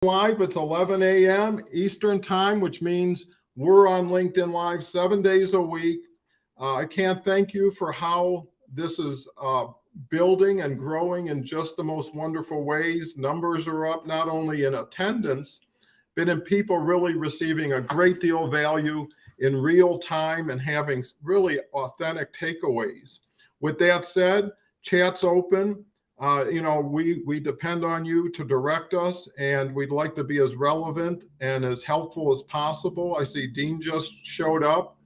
Live. It's 11 a.m. Eastern Time, which means we're on LinkedIn Live 7 days a week. I can't thank you for how this is building and growing in just the most wonderful ways. Numbers are up not only in attendance, but in people really receiving a great deal of value in real time and having really authentic takeaways. With that said, chat's open. We depend on you to direct us, and we'd like to be as relevant and as helpful as possible. I see Dean just showed up.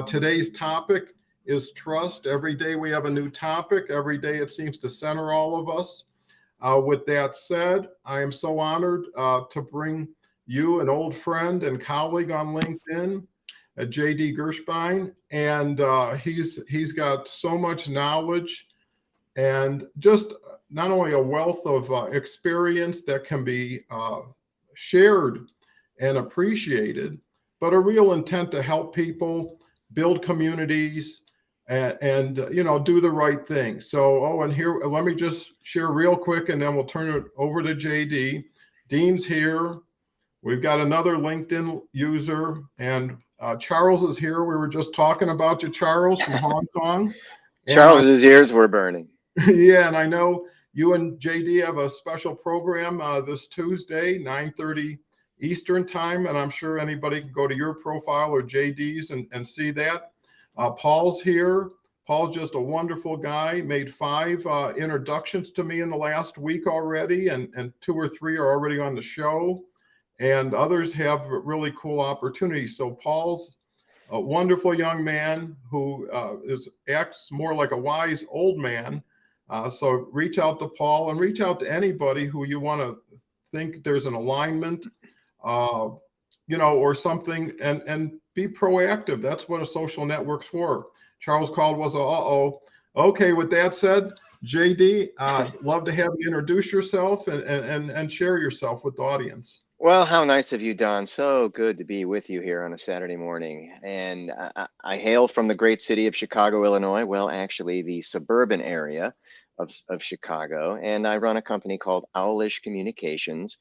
Today's topic is trust. Every day we have a new topic. Every day it seems to center all of us. With that said, I am so honored to bring you an old friend and colleague on LinkedIn, JD Gershbein, and he's got so much knowledge and just not only a wealth of experience that can be shared and appreciated, but a real intent to help people build communities and do the right thing. So, and here, let me just share real quick, and then we'll turn it over to JD. Dean's here. We've got another LinkedIn user, and Charles is here. We were just talking about you, Charles, from Hong Kong. Charles's ears were burning. Yeah, and I know you and JD have a special program this Tuesday, 9:30 Eastern Time, and I'm sure anybody can go to your profile or JD's and see that. Paul's here. Paul's just a wonderful guy. Made 5 introductions to me in the last week already, and 2 or 3 are already on the show, and others have really cool opportunities. So Paul's a wonderful young man who acts more like a wise old man. So reach out to Paul and reach out to anybody who you want to think there's an alignment, or something, and be proactive. That's what a social network's for. Charles Caldwell's Okay, with that said, JD, love to have you introduce yourself and share yourself with the audience. Well, how nice of you, Don. So good to be with you here on a Saturday morning. And I hail from the great city of Chicago, Illinois. Well, actually, the suburban area of Chicago. And I run a company called Owlish Communications.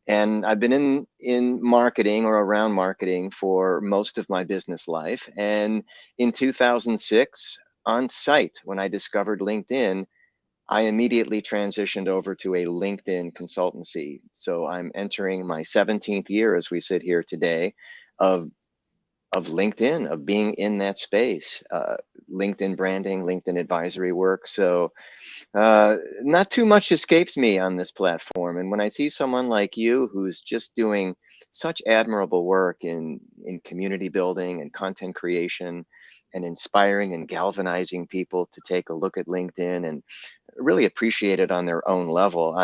And I've been in marketing or around marketing for most of my business life. And in 2006, on site, when I discovered LinkedIn, I immediately transitioned over to a LinkedIn consultancy. So I'm entering my 17th year as we sit here today of LinkedIn, of being in that space, LinkedIn branding, LinkedIn advisory work. So not too much escapes me on this platform. And when I see someone like you who's just doing such admirable work in community building and content creation and inspiring and galvanizing people to take a look at LinkedIn and really appreciate it on their own level,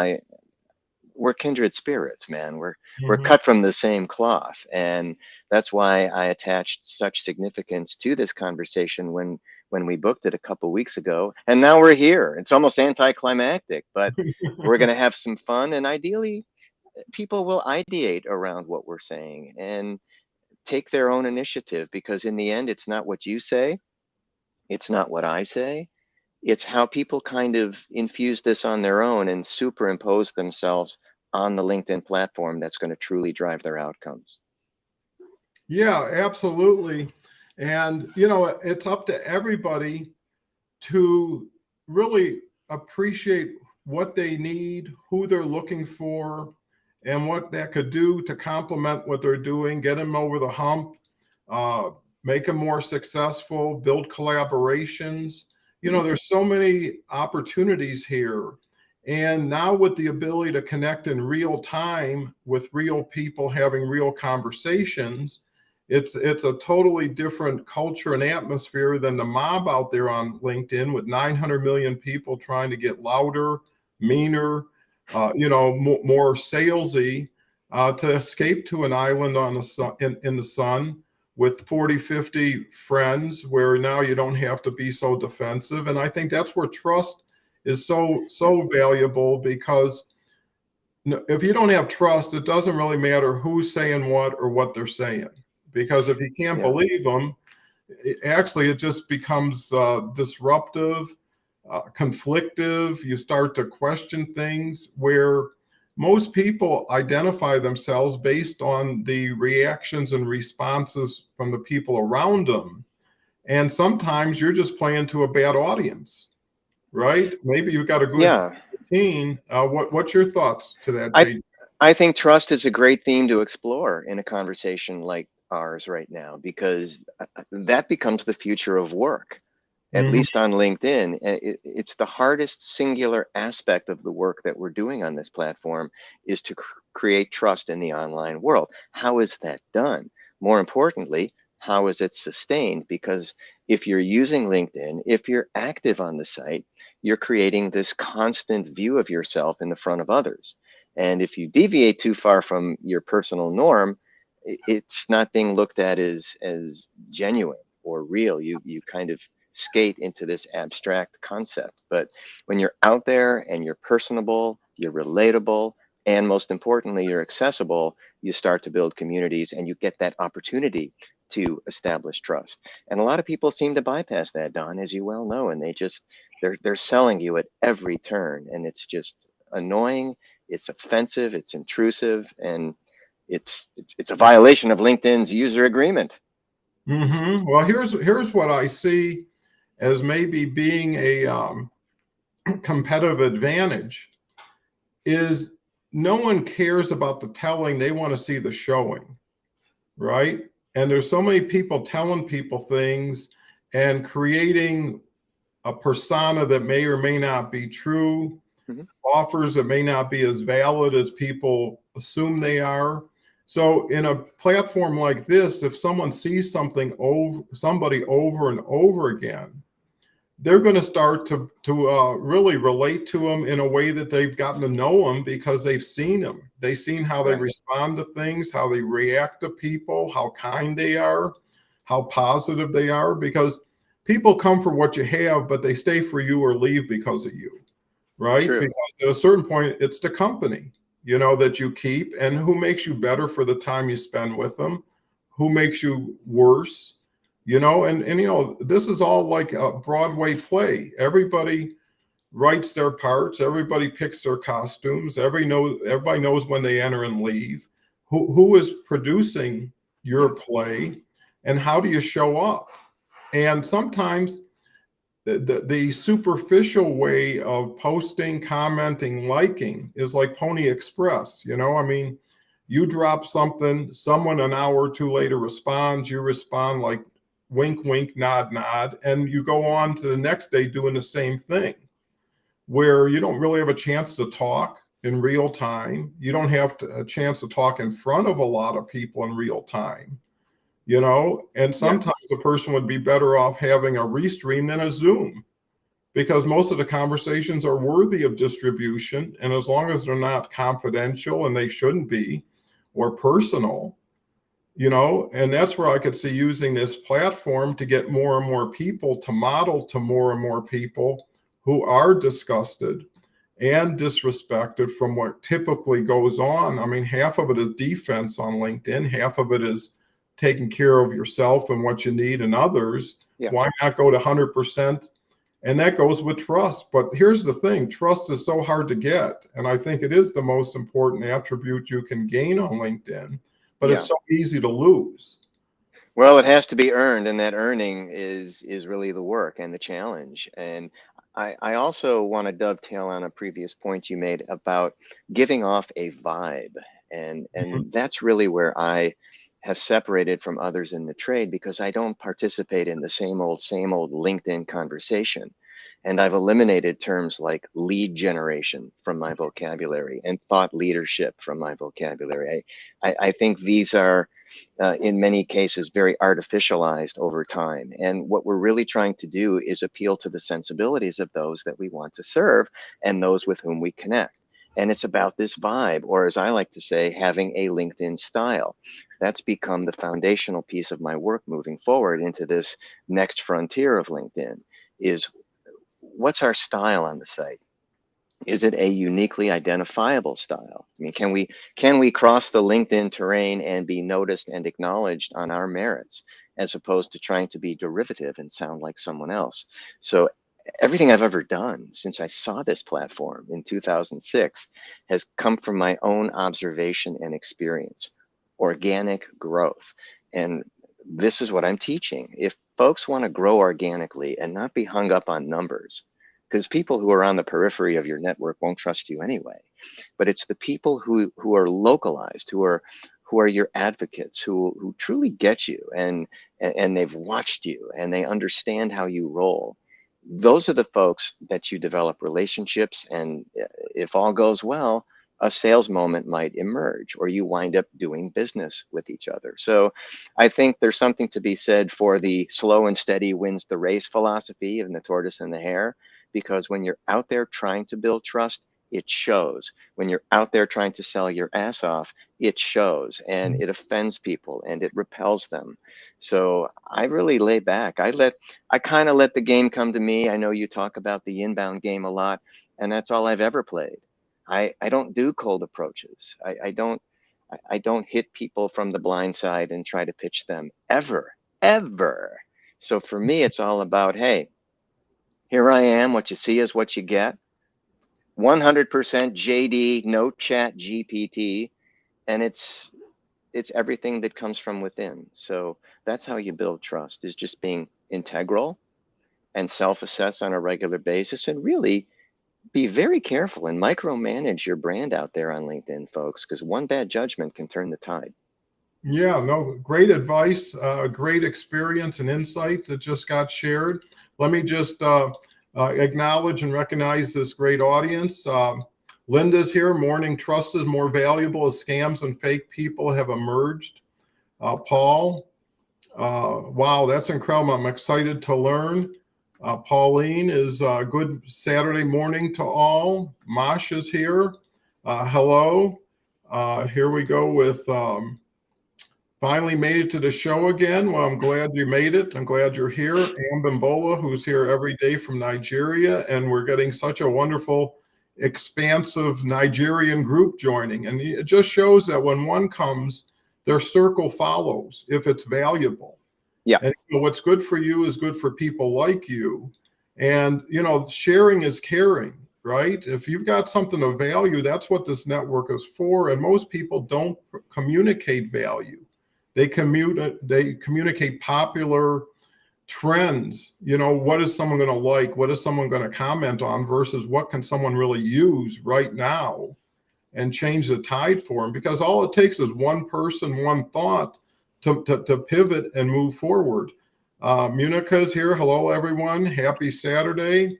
we're kindred spirits, man. We're cut from the same cloth. And that's why I attached such significance to this conversation when we booked it a couple weeks ago. And now we're here. It's almost anticlimactic, but we're going to have some fun. And ideally, people will ideate around what we're saying and take their own initiative, because in the end, it's not what you say. It's not what I say. It's how people kind of infuse this on their own and superimpose themselves on the LinkedIn platform that's going to truly drive their outcomes. Yeah, absolutely. And, it's up to everybody to really appreciate what they need, who they're looking for, and what that could do to complement what they're doing, get them over the hump, make them more successful, build collaborations. There's so many opportunities here. And now with the ability to connect in real time with real people having real conversations, it's a totally different culture and atmosphere than the mob out there on LinkedIn with 900 million people trying to get louder, meaner, more salesy, to escape to an island on the sun, in the sun with 40, 50 friends, where now you don't have to be so defensive. And I think that's where trust is so valuable, because if you don't have trust, it doesn't really matter who's saying what or what they're saying, because if you can't believe them, it just becomes disruptive, conflictive. You start to question things where most people identify themselves based on the reactions and responses from the people around them. And sometimes you're just playing to a bad audience, right? Maybe you've got a good Yeah. routine. What's your thoughts to that, I Jay? I think trust is a great theme to explore in a conversation like ours right now, because that becomes the future of work, at Hmm. least on LinkedIn. It's the hardest singular aspect of the work that we're doing on this platform is to create trust in the online world. How is that done? More importantly, how is it sustained? Because if you're using LinkedIn, if you're active on the site, you're creating this constant view of yourself in the front of others. And if you deviate too far from your personal norm, it's not being looked at as genuine or real. You kind of skate into this abstract concept. But when you're out there and you're personable, you're relatable, and most importantly, you're accessible, you start to build communities and you get that opportunity to establish trust. And a lot of people seem to bypass that, Don, as you well know, and they're selling you at every turn, and it's just annoying, it's offensive, it's intrusive, and it's a violation of LinkedIn's user agreement. Well, here's what I see as maybe being a competitive advantage is no one cares about the telling; they want to see the showing, right? And there's so many people telling people things and creating a persona that may or may not be true, Mhm. offers that may not be as valid as people assume they are. So in a platform like this, if someone sees somebody over and over again, they're going to start to really relate to them in a way that they've gotten to know them because they've seen them. They've seen how they Right. respond to things, how they react to people, how kind they are, how positive they are. Because people come for what you have, but they stay for you or leave because of you, right? True. Because at a certain point, it's the company, that you keep, and who makes you better for the time you spend with them, who makes you worse, and this is all like a Broadway play. Everybody writes their parts, everybody picks their costumes, everybody knows when they enter and leave. Who is producing your play, and how do you show up? And sometimes the superficial way of posting, commenting, liking is like Pony Express. I mean, you drop something, someone an hour or two later responds, you respond like wink, wink, nod, nod, and you go on to the next day doing the same thing, where you don't really have a chance to talk in real time. You don't have a chance to talk in front of a lot of people in real time, and Yeah. sometimes a person would be better off having a restream than a Zoom, because most of the conversations are worthy of distribution. And as long as they're not confidential, and they shouldn't be, or personal, and that's where I could see using this platform to get more and more people to model to more and more people who are disgusted and disrespected from what typically goes on. I mean, half of it is defense on LinkedIn, half of it is taking care of yourself and what you need in others. Yeah. Why not go to 100%? And that goes with trust. But here's the thing, trust is so hard to get. And I think it is the most important attribute you can gain on LinkedIn, but Yeah. it's so easy to lose. Well, it has to be earned, and that earning is really the work and the challenge. And I also want to dovetail on a previous point you made about giving off a vibe. Mhm. And that's really where I have separated from others in the trade, because I don't participate in the same old LinkedIn conversation. And I've eliminated terms like lead generation from my vocabulary and thought leadership from my vocabulary. I think these are in many cases very artificialized over time. And what we're really trying to do is appeal to the sensibilities of those that we want to serve and those with whom we connect. And it's about this vibe, or as I like to say, having a LinkedIn style. That's become the foundational piece of my work moving forward into this next frontier of LinkedIn is what's our style on the site? Is it a uniquely identifiable style? I mean, can we cross the LinkedIn terrain and be noticed and acknowledged on our merits, as opposed to trying to be derivative and sound like someone else? So everything I've ever done since I saw this platform in 2006 has come from my own observation and experience, organic growth. And this is what I'm teaching. If folks want to grow organically and not be hung up on numbers, because people who are on the periphery of your network won't trust you anyway, but it's the people who are localized, who are your advocates, who truly get you, and they've watched you and they understand how you roll. Those are the folks that you develop relationships, and if all goes well, a sales moment might emerge, or you wind up doing business with each other. So I think there's something to be said for the slow and steady wins the race philosophy of the tortoise and the hare, because when you're out there trying to build trust, it shows. When you're out there trying to sell your ass off, it shows, and it offends people and it repels them. So I really lay back. I kind of let the game come to me. I know you talk about the inbound game a lot, and that's all I've ever played. I don't do cold approaches. I don't hit people from the blind side and try to pitch them ever, ever. So for me, it's all about, hey, here I am. What you see is what you get. 100% JD, no chat GPT, and it's everything that comes from within. So that's how you build trust, is just being integral and self-assess on a regular basis, and really be very careful and micromanage your brand out there on LinkedIn, folks, because one bad judgment can turn the tide. Yeah, no, great advice, great experience and insight that just got shared. Let me just acknowledge and recognize this great audience. Linda's here. Morning trust is more valuable as scams and fake people have emerged. Paul, wow, that's incredible. I'm excited to learn. Pauline is good Saturday morning to all. Mosh is here. Hello. Here we go with finally made it to the show again. Well, I'm glad you made it. I'm glad you're here. Ambimbola, who's here every day from Nigeria. And we're getting such a wonderful, expansive Nigerian group joining. And it just shows that when one comes, their circle follows if it's valuable. Yeah. And what's good for you is good for people like you. And, sharing is caring, right? If you've got something of value, that's what this network is for. And most people don't communicate value. They communicate popular trends. What is someone going to like? What is someone going to comment on versus what can someone really use right now and change the tide for them? Because all it takes is one person, one thought to pivot and move forward. Munica's here. Hello, everyone. Happy Saturday.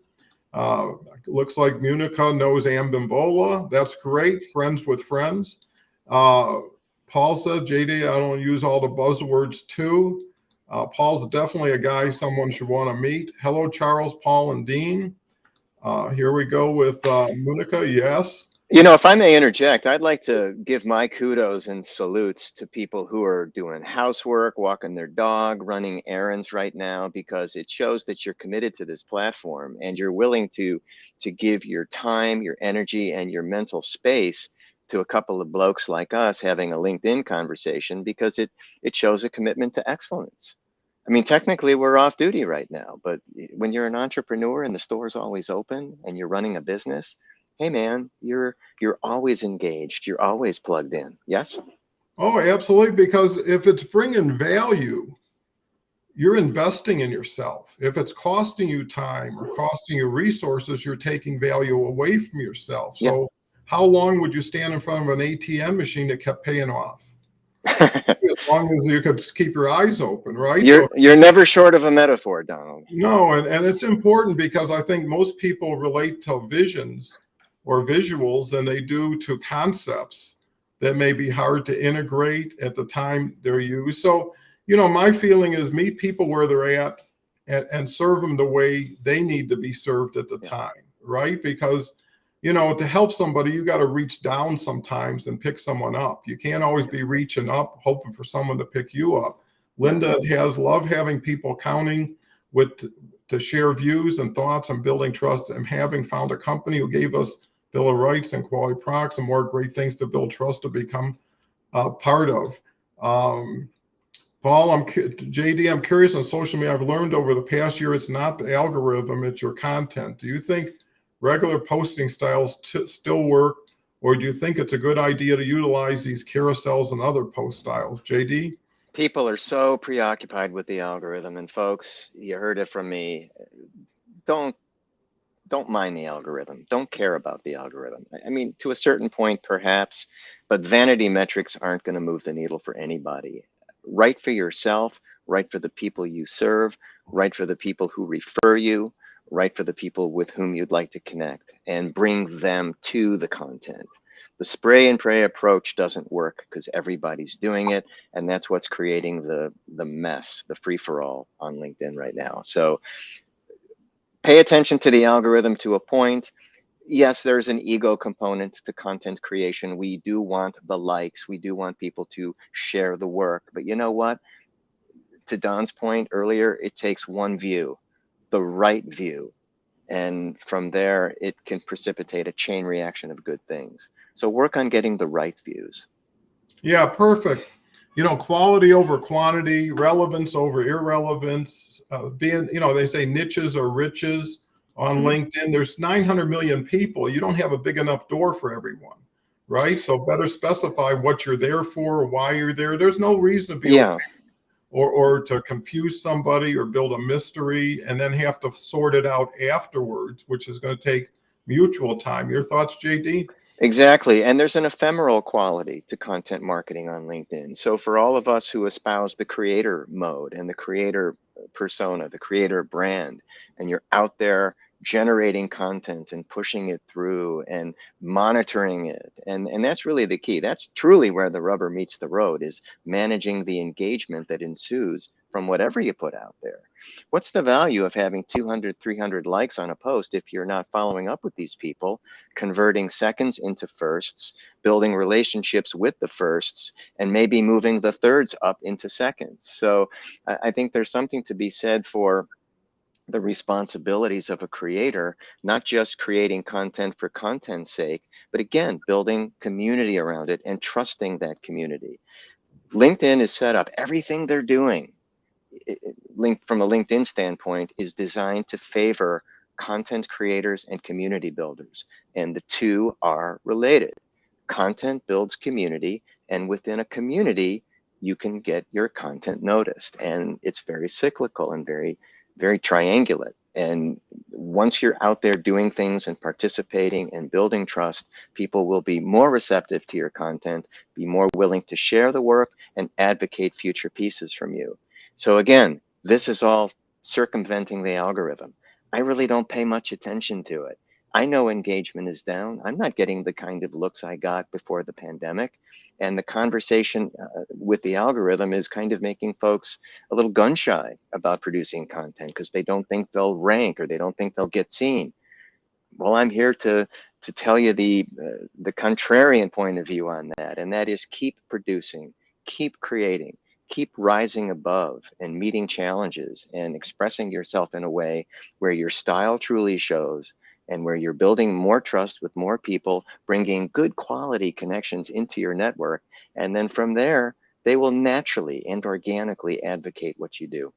Looks like Munica knows Ambimbola. That's great. Friends with friends. Paul says, JD, I don't use all the buzzwords too. Paul's definitely a guy someone should want to meet. Hello, Charles, Paul, and Dean. Here we go with Munica. Yes. If I may interject, I'd like to give my kudos and salutes to people who are doing housework, walking their dog, running errands right now, because it shows that you're committed to this platform and you're willing to give your time, your energy, and your mental space to a couple of blokes like us having a LinkedIn conversation, because it shows a commitment to excellence. I mean, technically we're off duty right now, but when you're an entrepreneur and the store's always open and you're running a business, hey man, you're always engaged. You're always plugged in. Yes? Oh, absolutely. Because if it's bringing value, you're investing in yourself. If it's costing you time or costing you resources, you're taking value away from yourself. So how long would you stand in front of an ATM machine that kept paying off? As long as you could keep your eyes open, right? You're never short of a metaphor, Donald. No, and it's important because I think most people relate to visions or visuals than they do to concepts that may be hard to integrate at the time they're used. So, my feeling is meet people where they're at and serve them the way they need to be served at the time, right? Because, to help somebody, you got to reach down sometimes and pick someone up. You can't always be reaching up, hoping for someone to pick you up. Linda has loved having people counting to share views and thoughts and building trust, and having found a company who gave us Bill of Rights and quality products and more great things to build trust to become a part of. Paul, JD, I'm curious on social media. I've learned over the past year it's not the algorithm, it's your content. Do you think regular posting styles still work, or do you think it's a good idea to utilize these carousels and other post styles? JD? People are so preoccupied with the algorithm, and folks, you heard it from me. Don't don't mind the algorithm. Don't care about the algorithm. I mean, to a certain point, perhaps, but vanity metrics aren't going to move the needle for anybody. Right for yourself, right for the people you serve, right for the people who refer you, right for the people with whom you'd like to connect, and bring them to the content. The spray and pray approach doesn't work because everybody's doing it, and that's what's creating the mess, the free for all on LinkedIn right now. So pay attention to the algorithm to a point. Yes, there's an ego component to content creation. We do want the likes. We do want people to share the work. But you know what? To Don's point earlier, it takes one view, the right view. And from there, it can precipitate a chain reaction of good things. So work on getting the right views. Yeah, perfect. Quality over quantity, relevance over irrelevance, they say niches or riches on LinkedIn. There's 900 million people. You don't have a big enough door for everyone, right? So better specify what you're there for, why you're there. There's no reason to be Yeah, or to confuse somebody or build a mystery and then have to sort it out afterwards, which is going to take mutual time. Your thoughts, JD? exactly. And there's an ephemeral quality to content marketing on LinkedIn. So for all of us who espouse the creator mode and the creator persona, the creator brand, and you're out there generating content and pushing it through and monitoring it. And that's really the key. That's truly where the rubber meets the road, is managing the engagement that ensues from whatever you put out there. What's the value of having 200, 300 likes on a post if you're not following up with these people, converting seconds into firsts, building relationships with the firsts, and maybe moving the thirds up into seconds? So I think there's something to be said for the responsibilities of a creator, not just creating content for content's sake, but again, building community around it and trusting that community. LinkedIn is set up, everything they're doing, linked from a LinkedIn standpoint, is designed to favor content creators and community builders. And the two are related. Content builds community, and within a community, you can get your content noticed. And it's very cyclical and very, very triangulate. And once you're out there doing things and participating and building trust, people will be more receptive to your content, be more willing to share the work, and advocate future pieces from you. So again, this is all circumventing the algorithm. I really don't pay much attention to it. I know engagement is down. I'm not getting the kind of looks I got before the pandemic. And the conversation with the algorithm is kind of making folks a little gun shy about producing content because they don't think they'll rank or they don't think they'll get seen. Well, I'm here to tell you the contrarian point of view on that, and that is keep producing, keep creating, keep rising above and meeting challenges and expressing yourself in a way where your style truly shows and where you're building more trust with more people, bringing good quality connections into your network. And then from there, they will naturally and organically advocate what you do.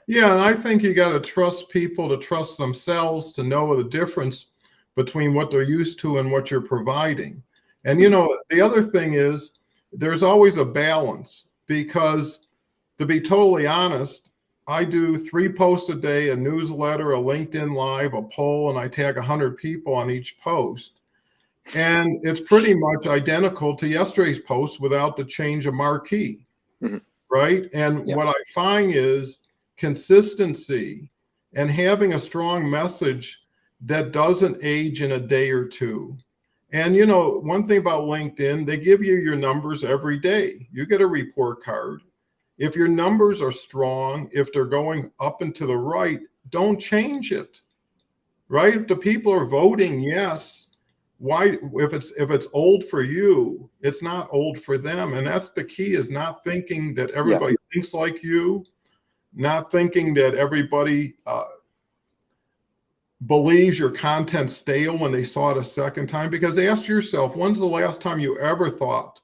Yeah, and I think you got to trust people to trust themselves to know the difference between what they're used to and what you're providing. And the other thing is there's always a balance because, to be totally honest, I do 3 posts a day, a newsletter, a LinkedIn Live, a poll, and I tag 100 people on each post. And it's pretty much identical to yesterday's post without the change of marquee, Mhm. right? And Yeah. what I find is consistency and having a strong message that doesn't age in a day or two. And one thing about LinkedIn, they give you your numbers every day. You get a report card. If your numbers are strong, if they're going up and to the right, don't change it. Right? If the people are voting yes, why if it's old for you, it's not old for them. And that's the key, is not thinking that Yeah. everybody thinks like you, not thinking that everybody believes your content's stale when they saw it a second time. Because ask yourself, when's the last time you ever thought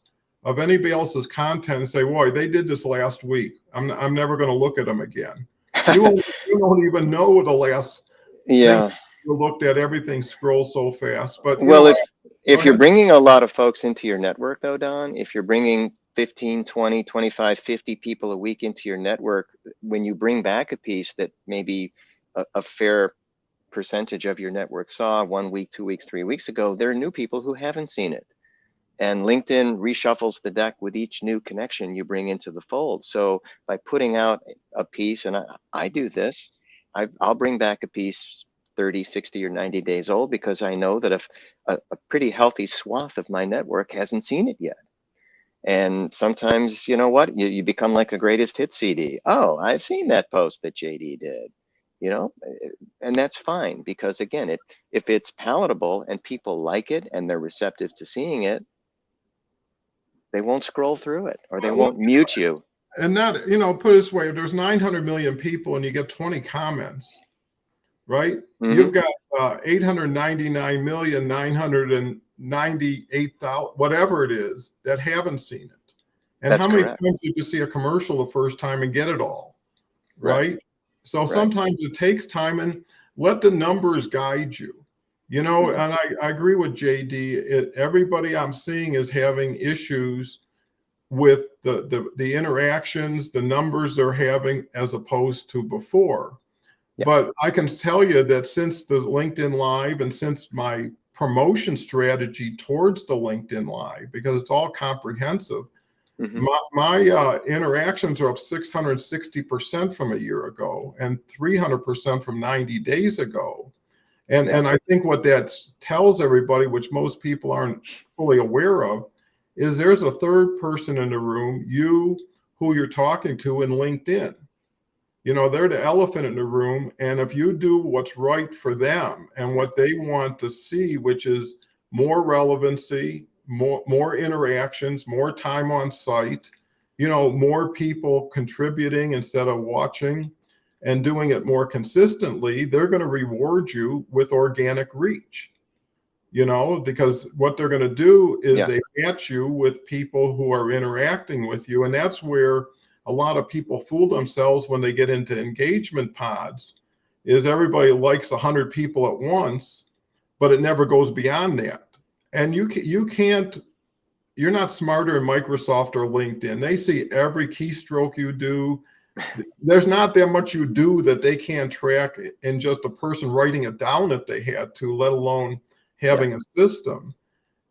of anybody else's content and say, boy, they did this last week. I'm never going to look at them again. You don't even know the last thing Yeah. you looked at. Everything scrolls so fast. But Well, go if you're ahead. bringing a lot of folks into your network though, Don, if you're bringing 15, 20, 25, 50 people a week into your network, when you bring back a piece that maybe a fair percentage of your network saw 1 week, 2 weeks, 3 weeks ago, there are new people who haven't seen it. And LinkedIn reshuffles the deck with each new connection you bring into the fold. So by putting out a piece, and I do this, I'll bring back a piece 30, 60, or 90 days old, because I know that if a pretty healthy swath of my network hasn't seen it yet. And sometimes, you know what, you become like a greatest hit CD. Oh, I've seen that post that JD did, you know, and that's fine, because again, if it's palatable and people like it and they're receptive to seeing it, they won't scroll through it, or they won't mute you. And that, put it this way, if there's 900 million people and you get 20 comments, right? You've got 899,998,000, whatever it is, that haven't seen it. And That's how many correct. times did you see a commercial the first time and get it all, right? So Right. sometimes it takes time, and let the numbers guide you. And I agree with JD. Everybody I'm seeing is having issues with the interactions, the numbers they're having as opposed to before. Yeah. But I can tell you that since the LinkedIn Live and since my promotion strategy towards the LinkedIn Live, because it's all comprehensive, my interactions are up 660% from a year ago and 300% from 90 days ago. And I think what that tells everybody, which most people aren't fully aware of, is there's a third person in the room, you, who you're talking to in LinkedIn. They're the elephant in the room. And if you do what's right for them and what they want to see, which is more relevancy, more interactions, more time on site, more people contributing instead of watching, and doing it more consistently, they're going to reward you with organic reach. Because what they're going to do is they match you with people who are interacting with you. And that's where a lot of people fool themselves when they get into engagement pods, is everybody likes 100 people at once, but it never goes beyond that. And you're not smarter than Microsoft or LinkedIn. They see every keystroke you do. There's not that much you do that they can't track in just a person writing it down if they had to, let alone having a system.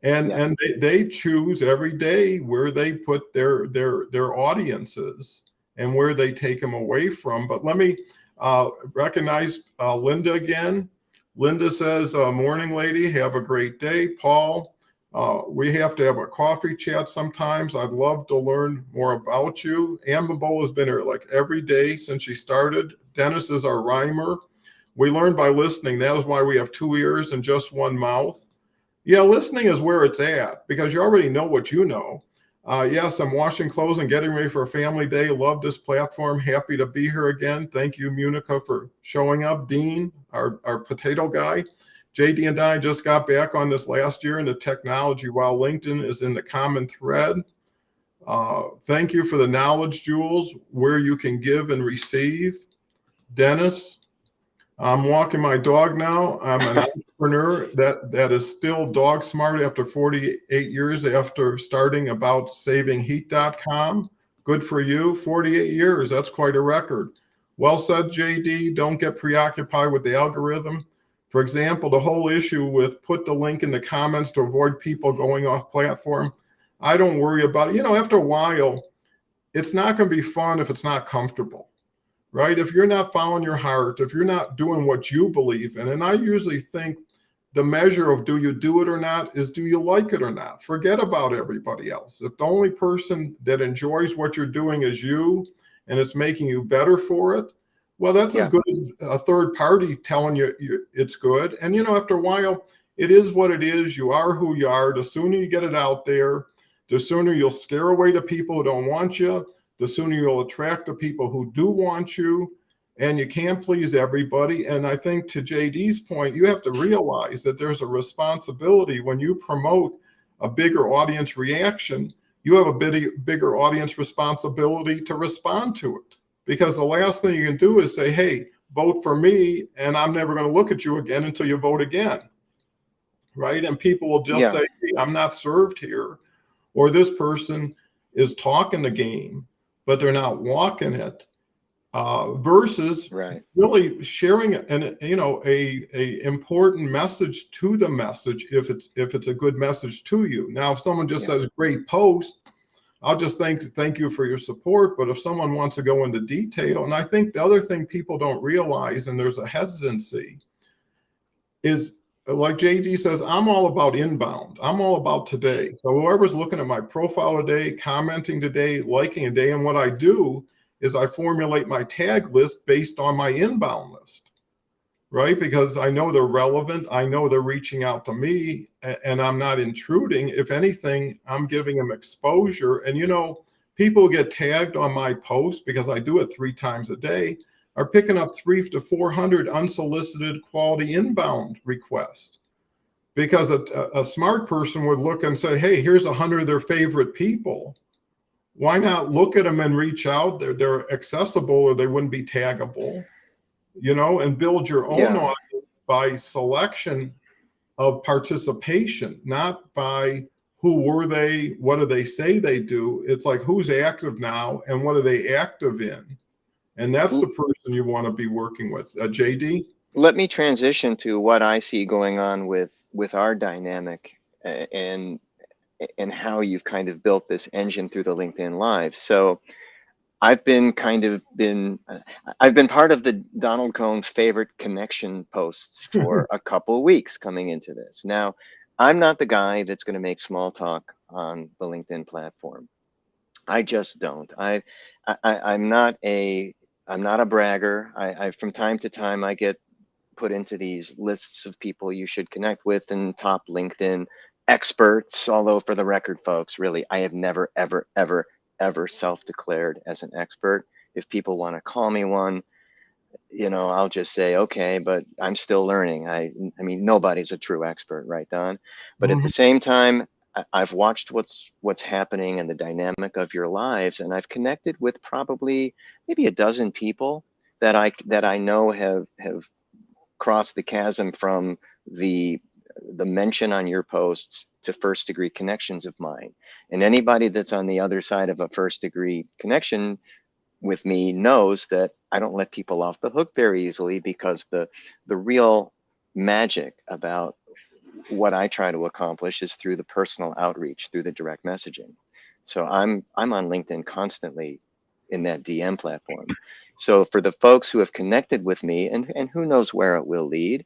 And they choose every day where they put their audiences and where they take them away from. But let me recognize Linda again. Linda says, morning, lady, have a great day. Paul, we have to have a coffee chat sometimes. I'd love to learn more about you. Amabole has been here like every day since she started. Dennis is our rhymer. We learn by listening. That is why we have 2 ears and just 1 mouth. Yeah, listening is where it's at, because you already know what you know. Yes, I'm washing clothes and getting ready for a family day. Love this platform. Happy to be here again. Thank you, Munica, for showing up. Dean, our potato guy. JD and I just got back on this last year into technology, while LinkedIn is in the common thread. Thank you for the knowledge jewels, where you can give and receive. Dennis, I'm walking my dog now. I'm an entrepreneur that is still dog smart after 48 years after starting AboutSavingHeat.com. Good for you. 48 years. That's quite a record. Well said, JD. Don't get preoccupied with the algorithm. For example, the whole issue with put the link in the comments to avoid people going off platform, I don't worry about it. After a while, it's not going to be fun if it's not comfortable. Right? If you're not following your heart, if you're not doing what you believe in, and I usually think the measure of do you do it or not is do you like it or not? Forget about everybody else. If the only person that enjoys what you're doing is you, and it's making you better for it, well, that's as good as a third party telling you it's good. And, after a while, it is what it is. You are who you are. The sooner you get it out there, the sooner you'll scare away the people who don't want you, the sooner you'll attract the people who do want you, and you can't please everybody. And I think, to JD's point, you have to realize that there's a responsibility when you promote a bigger audience reaction. you have a bigger audience responsibility to respond to it. Because the last thing you can do is say, hey, vote for me, and I'm never going to look at you again until you vote again. Right? And people will just Yeah. say, hey, I'm not served here. Or this person is talking the game, but they're not walking it. Versus Right. really sharing a important message to the message if it's a good message to you. Now, if someone just says great post, I'll just thank you for your support. But if someone wants to go into detail, and I think the other thing people don't realize, and there's a hesitancy, is like JD says, I'm all about inbound. I'm all about today. So whoever's looking at my profile today, commenting today, liking a day, and what I do is I formulate my tag list based on my inbound list, right? Because I know they're relevant. I know they're reaching out to me, and I'm not intruding. If anything, I'm giving them exposure. And, people get tagged on my post because I do it 3 times a day, are picking up 300 to 400 unsolicited quality inbound requests. Because a smart person would look and say, hey, here's 100 of their favorite people. Why not look at them and reach out? They're accessible, or they wouldn't be taggable, and build your own audience by selection of participation, not by who were they, what do they say they do. It's like, who's active now and what are they active in? And that's the person you want to be working with. JD? Let me transition to what I see going on with our dynamic, and how you've kind of built this engine through the LinkedIn Live. So I've been part of the Donald Cohn favorite connection posts for a couple of weeks coming into this. Now, I'm not the guy that's going to make small talk on the LinkedIn platform. I just don't. I'm not a bragger. I from time to time I get put into these lists of people you should connect with and top LinkedIn experts. Although for the record, folks, really, I have never, ever, ever, ever self-declared as an expert. If people want to call me one, I'll just say, okay, but I'm still learning. I mean, nobody's a true expert, right, Don? But at the same time, I've watched what's happening and the dynamic of your lives, and I've connected with probably maybe a dozen people that I know have crossed the chasm from the mention on your posts to first degree connections of mine. And anybody that's on the other side of a first degree connection with me knows that I don't let people off the hook very easily, because the real magic about what I try to accomplish is through the personal outreach, through the direct messaging. So I'm on LinkedIn constantly in that DM platform. So for the folks who have connected with me, and who knows where it will lead,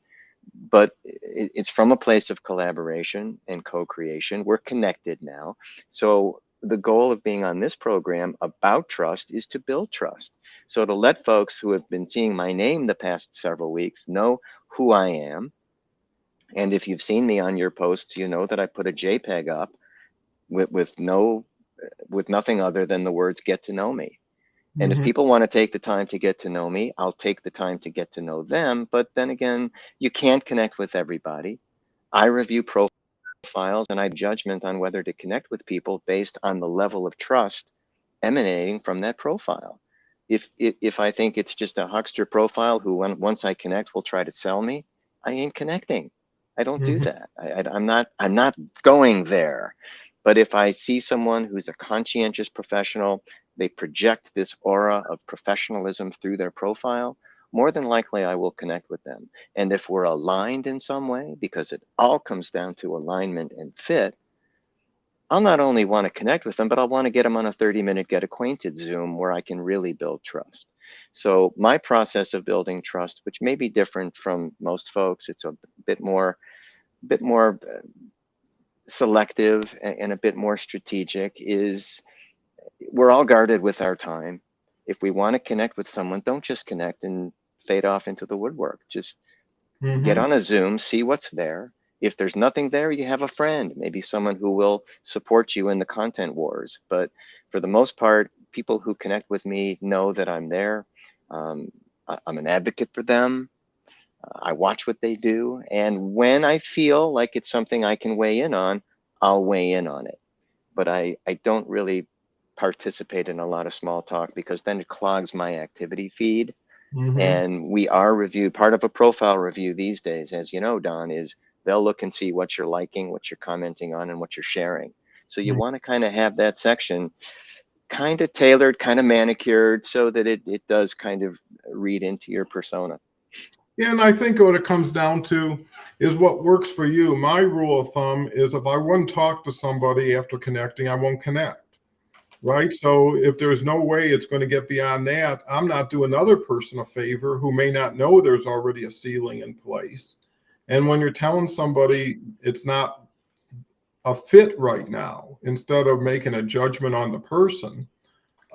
but it's from a place of collaboration and co-creation. We're connected now. So the goal of being on this program about trust is to build trust. So to let folks who have been seeing my name the past several weeks know who I am. And if you've seen me on your posts, you know that I put a JPEG up with nothing other than the words "get to know me." And if people want to take the time to get to know me, I'll take the time to get to know them. But then again, you can't connect with everybody. I review profiles and I judgment on whether to connect with people based on the level of trust emanating from that profile. If I think it's just a huckster profile who, once I connect, will try to sell me, I ain't connecting. I don't do that. I'm not going there. But if I see someone who's a conscientious professional, they project this aura of professionalism through their profile, more than likely I will connect with them. And if we're aligned in some way, because it all comes down to alignment and fit, I'll not only want to connect with them, but I'll want to get them on a 30-minute get acquainted Zoom where I can really build trust. So my process of building trust, which may be different from most folks, it's a bit more selective and a bit more strategic, is we're all guarded with our time. If we want to connect with someone, don't just connect and fade off into the woodwork. Just get on a Zoom, see what's there. If there's nothing there, you have a friend, maybe someone who will support you in the content wars. But for the most part, people who connect with me know that I'm there. I'm an advocate for them. I watch what they do. And when I feel like it's something I can weigh in on, I'll weigh in on it. but I don't really participate in a lot of small talk because then it clogs my activity feed. Hmm. And we are reviewed. Part of a profile review these days, as you know, Don, is they'll look and see what you're liking, what you're commenting on, and what you're sharing. So you want to kind of have that section kind of tailored, kind of manicured so that it does kind of read into your persona. Yeah, and I think what it comes down to is what works for you. My rule of thumb is if I wouldn't talk to somebody after connecting, I won't connect. Right. So if there's no way it's going to get beyond that, I'm not doing another person a favor who may not know there's already a ceiling in place. And when you're telling somebody it's not a fit right now, instead of making a judgment on the person,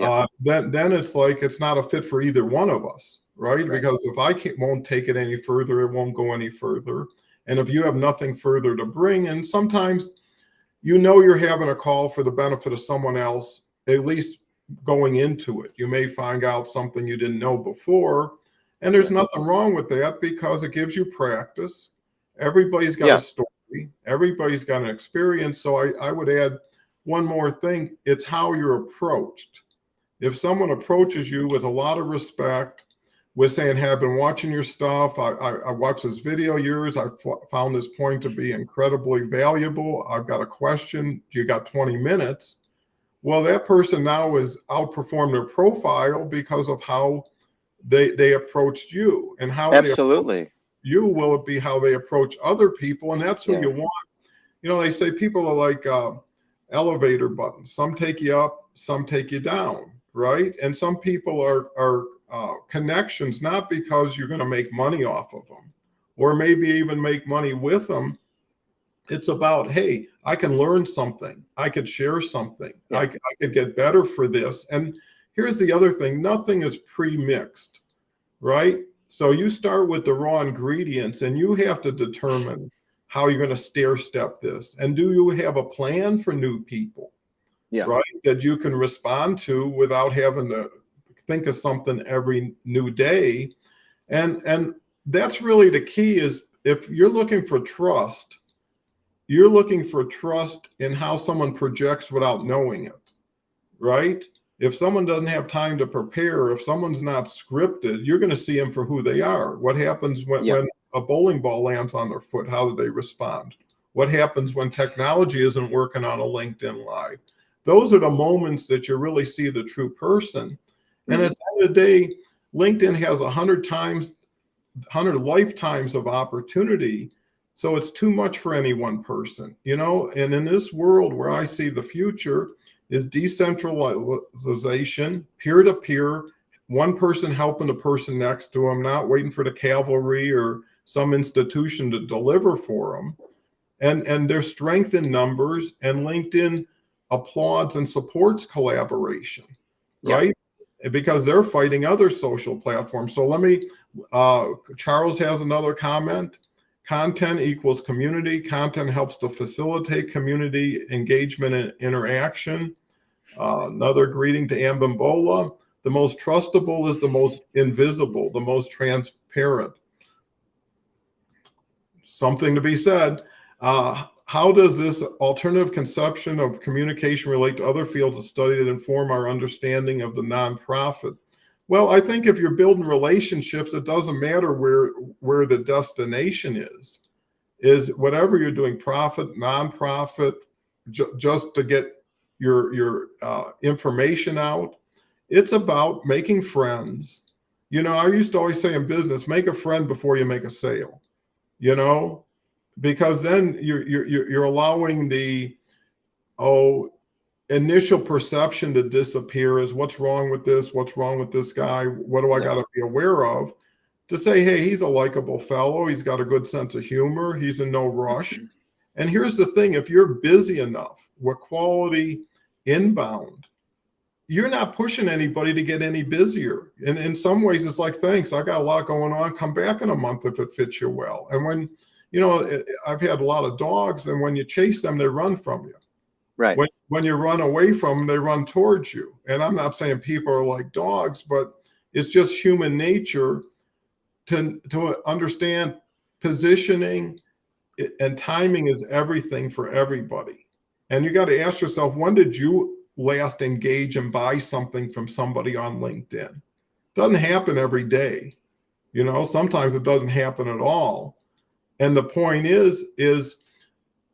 Yeah, then it's like it's not a fit for either one of us, right? right. Because if I can't, won't take it any further, it won't go any further. And if you have nothing further to bring, and sometimes you're having a call for the benefit of someone else, at least going into it. You may find out something you didn't know before. And there's Yeah. nothing wrong with that because it gives you practice. Everybody's got a Yeah. story, everybody's got an experience. So I would add one more thing, it's how you're approached. If someone approaches you with a lot of respect, with saying, "Hey, I've been watching your stuff. I watched this video of yours. I found this point to be incredibly valuable. I've got a question. You got 20 minutes?" Well, that person now is outperformed their profile because of how they approached you, and how they approach Absolutely. you will be how they approach other people, and that's who Yeah. you want. They say people are like elevator buttons. Some take you up, some take you down, right? And some people are connections, not because you're going to make money off of them, or maybe even make money with them. It's about, hey, I can learn something, I could share something, Yeah. I could get better for this. And here's the other thing: nothing is pre-mixed, right? So you start with the raw ingredients and you have to determine how you're going to stair step this. And do you have a plan for new people, Yeah. right? That you can respond to without having to think of something every new day. And that's really the key. Is if you're looking for trust, you're looking for trust in how someone projects without knowing it, right? If someone doesn't have time to prepare, if someone's not scripted, you're going to see them for who they are. What happens Yeah. when a bowling ball lands on their foot? How do they respond? What happens when technology isn't working on a LinkedIn Live? Those are the moments that you really see the true person. And Hmm. at the end of the day, LinkedIn has 100 lifetimes of opportunity. So it's too much for any one person, And in this world where I see the future is decentralization, peer to peer, one person helping the person next to them, not waiting for the cavalry or some institution to deliver for them. And there's strength in numbers, and LinkedIn applauds and supports collaboration, Yeah. right? Because they're fighting other social platforms. So Charles has another comment. Content equals community. Content helps to facilitate community engagement and interaction. Another greeting to Ambimbola. The most trustable is the most invisible, the most transparent. Something to be said. How does this alternative conception of communication relate to other fields of study that inform our understanding of the nonprofit? Well, I think if you're building relationships, it doesn't matter where the destination is. Is whatever you're doing, profit, nonprofit, just to get your information out. It's about making friends. I used to always say in business, make a friend before you make a sale. You know, because then you're allowing the initial perception to disappear. Is what's wrong with this? What's wrong with this guy? What do I Yeah. got to be aware of? To say, hey, he's a likable fellow. He's got a good sense of humor. He's in no rush. And here's the thing: if you're busy enough with quality inbound, you're not pushing anybody to get any busier. And in some ways, it's like, thanks, I got a lot going on. Come back in a month if it fits you well. And when, I've had a lot of dogs, and when you chase them, they run from you. Right. When you run away from them, they run towards you. And I'm not saying people are like dogs, but it's just human nature to understand positioning and timing is everything for everybody. And you got to ask yourself, when did you last engage and buy something from somebody on LinkedIn? Doesn't happen every day. Sometimes it doesn't happen at all. And the point is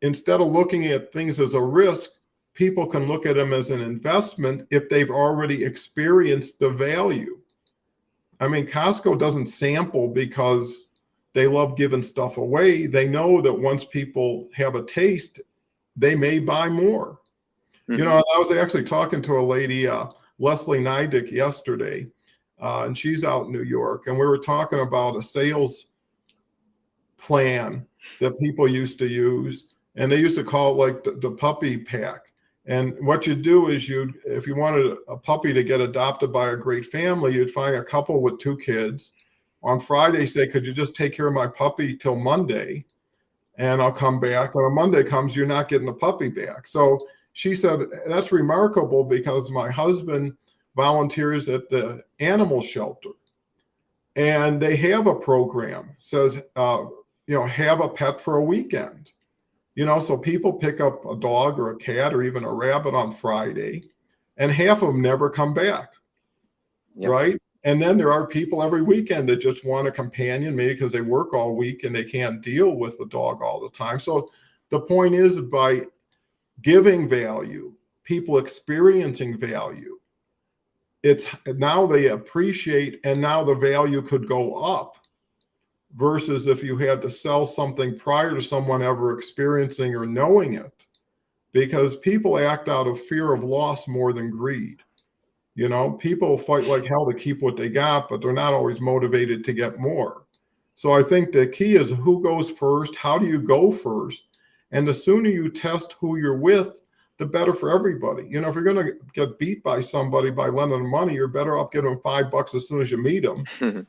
instead of looking at things as a risk, people can look at them as an investment if they've already experienced the value. I mean, Costco doesn't sample because they love giving stuff away. They know that once people have a taste, they may buy more. I was actually talking to a lady, Leslie Nidick, yesterday, and she's out in New York, and we were talking about a sales plan that people used to use, and they used to call it like the puppy pack. And what you do is if you wanted a puppy to get adopted by a great family, you'd find a couple with 2 kids. On Friday, say, could you just take care of my puppy till Monday? And I'll come back. When a Monday comes, you're not getting the puppy back. So she said, that's remarkable because my husband volunteers at the animal shelter. And they have a program, says, have a pet for a weekend. So people pick up a dog or a cat or even a rabbit on Friday, and half of them never come back. Yep. Right? And then there are people every weekend that just want a companion, maybe because they work all week and they can't deal with the dog all the time. So the point is, by giving value, people experiencing value, it's now they appreciate, and now the value could go up, versus if you had to sell something prior to someone ever experiencing or knowing it, because people act out of fear of loss more than greed. People fight like hell to keep what they got, but they're not always motivated to get more. So I think the key is who goes first, how do you go first? And the sooner you test who you're with, the better for everybody. If you're going to get beat by somebody by lending them money, you're better off giving them $5 as soon as you meet them.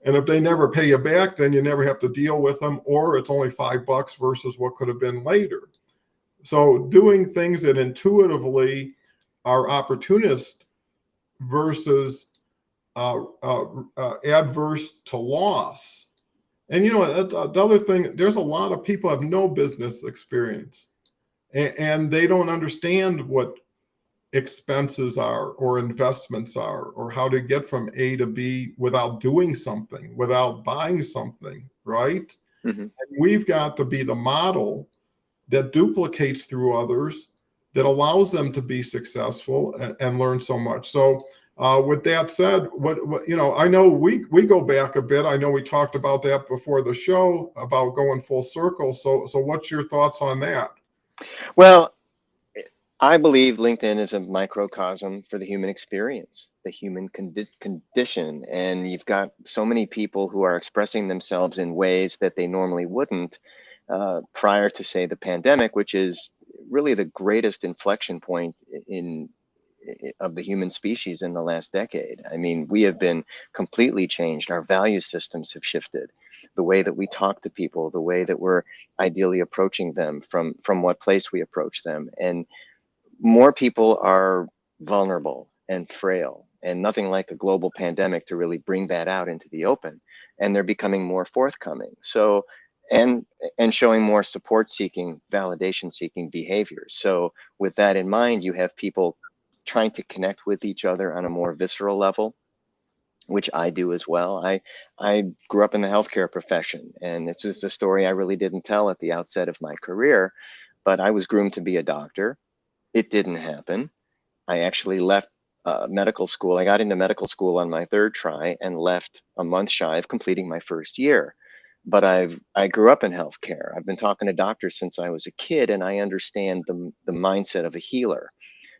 And if they never pay you back, then you never have to deal with them, or it's only $5 versus what could have been later. So doing things that intuitively are opportunist versus adverse to loss. And the other thing, there's a lot of people have no business experience, and they don't understand what expenses are or investments are, or how to get from A to B without doing something, without buying something, right? And we've got to be the model that duplicates through others, that allows them to be successful and learn so much. So with that said, what I know we go back a bit. I know we talked about that before the show about going full circle. So what's your thoughts on that? Well, I believe LinkedIn is a microcosm for the human experience, the human condition. And you've got so many people who are expressing themselves in ways that they normally wouldn't prior to, say, the pandemic, which is really the greatest inflection point of the human species in the last decade. I mean, we have been completely changed. Our value systems have shifted. The way that we talk to people, the way that we're ideally approaching them, from what place we approach them. And more people are vulnerable and frail, and nothing like a global pandemic to really bring that out into the open. And they're becoming more forthcoming. So, and showing more support seeking, validation seeking behaviors. So with that in mind, you have people trying to connect with each other on a more visceral level, which I do as well. I grew up in the healthcare profession, and this is a story I really didn't tell at the outset of my career, but I was groomed to be a doctor. It didn't happen. I actually left medical school. I got into medical school on my 3rd try and left a month shy of completing my 1st year. But I grew up in healthcare. I've been talking to doctors since I was a kid, and I understand the mindset of a healer.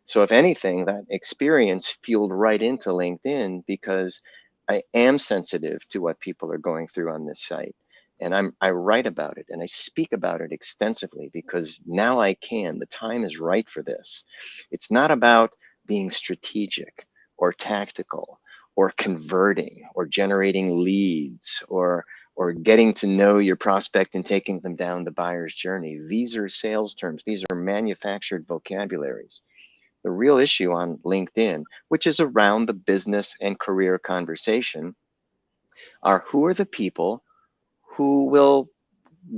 So if anything, that experience fueled right into LinkedIn, because I am sensitive to what people are going through on this site. And I write about it and I speak about it extensively, because now I can. The time is right for this. It's not about being strategic or tactical or converting or generating leads or getting to know your prospect and taking them down the buyer's journey. These are sales terms. These are manufactured vocabularies. The real issue on LinkedIn, which is around the business and career conversation, are who are the people who will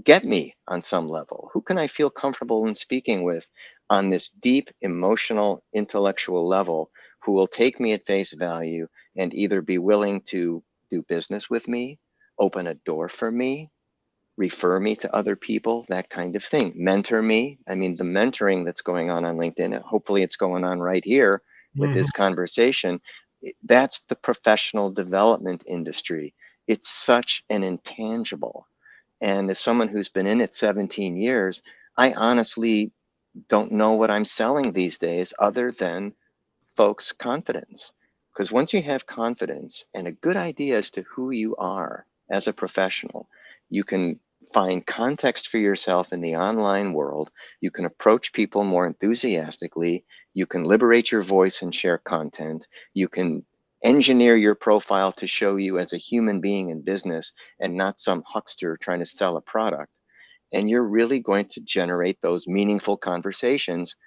get me on some level? Who can I feel comfortable in speaking with on this deep emotional, intellectual level who will take me at face value and either be willing to do business with me, open a door for me, refer me to other people, that kind of thing. Mentor me. I mean, the mentoring that's going on LinkedIn, hopefully it's going on right here with Mhm. this conversation. That's the professional development industry. It's such an intangible. And as someone who's been in it 17 years, I honestly don't know what I'm selling these days other than folks' confidence. Because once you have confidence and a good idea as to who you are as a professional, you can find context for yourself in the online world. You can approach people more enthusiastically. You can liberate your voice and share content. You can engineer your profile to show you as a human being in business and not some huckster trying to sell a product. And you're really going to generate those meaningful conversations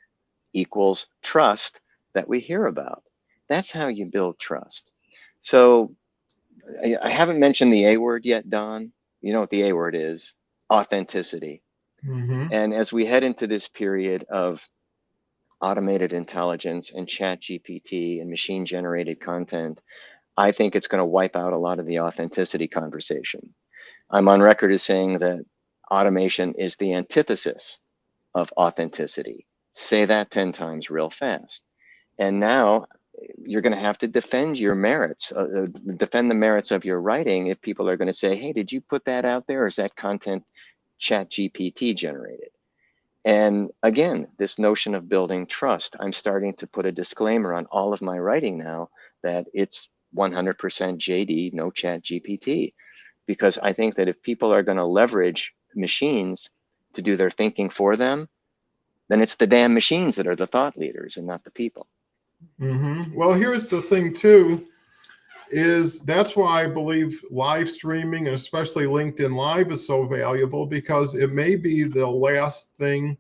equals trust that we hear about. That's how you build trust. So I haven't mentioned the A word yet, Don. You know what the A word is? Authenticity. Mhm. And as we head into this period of automated intelligence and chat GPT and machine generated content, I think it's going to wipe out a lot of the authenticity conversation. I'm on record as saying that automation is the antithesis of authenticity. Say that 10 times real fast. And now you're going to have to defend your merits, defend the merits of your writing if people are going to say, hey, did you put that out there? Or is that content chat GPT generated? And again, this notion of building trust, I'm starting to put a disclaimer on all of my writing now that it's 100% JD, no chat GPT, because I think that if people are going to leverage machines to do their thinking for them, then it's the damn machines that are the thought leaders and not the people. Mhm. Well, here's the thing too, is that's why I believe live streaming and especially LinkedIn Live is so valuable, because it may be the last thing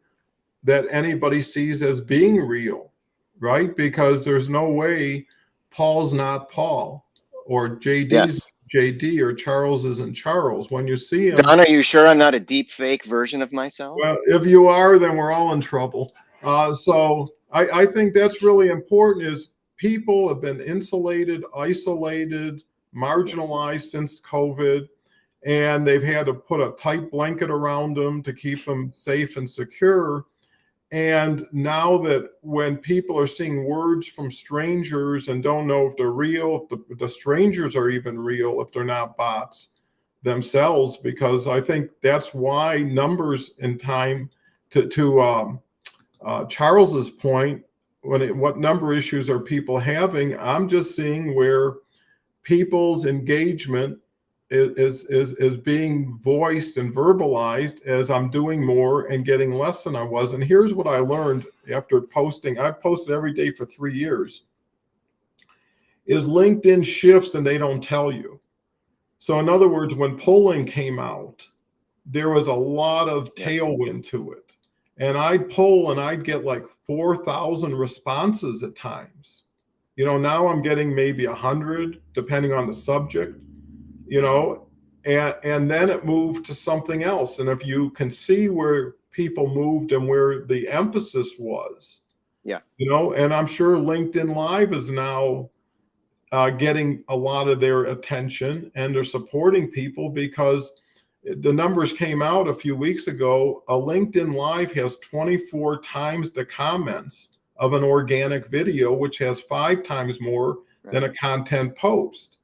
that anybody sees as being real, right? Because there's no way Paul's not Paul, or JD's Yes. JD, or Charles isn't Charles. When you see him, Don, are you sure I'm not a deep fake version of myself? well, if you are, then we're all in trouble. So I think that's really important, is people have been insulated, isolated, Yeah. marginalized since COVID, and they've had to put a tight blanket around them to keep them safe and secure. And now that when people are seeing words from strangers and don't know if they're real, if the strangers are even real, if they're not bots themselves, because I think that's why numbers in time, to Charles's point, what number issues are people having? I'm just seeing where people's engagement is being voiced and verbalized as I'm doing more and getting less than I was. And here's what I learned after posting. I've posted every day for 3 years. Is LinkedIn shifts and they don't tell you. So in other words, when polling came out, there was a lot of Yeah. tailwind to it. And I'd poll and I'd get like 4,000 responses at times. Now I'm getting maybe 100, depending on the subject, you know, and then it moved to something else. And if you can see where people moved and where the emphasis was, Yeah. and I'm sure LinkedIn Live is now getting a lot of their attention, and they're supporting people because the numbers came out a few weeks ago. A LinkedIn Live has 24 times the comments of an organic video, which has 5 times more Right. than a content post.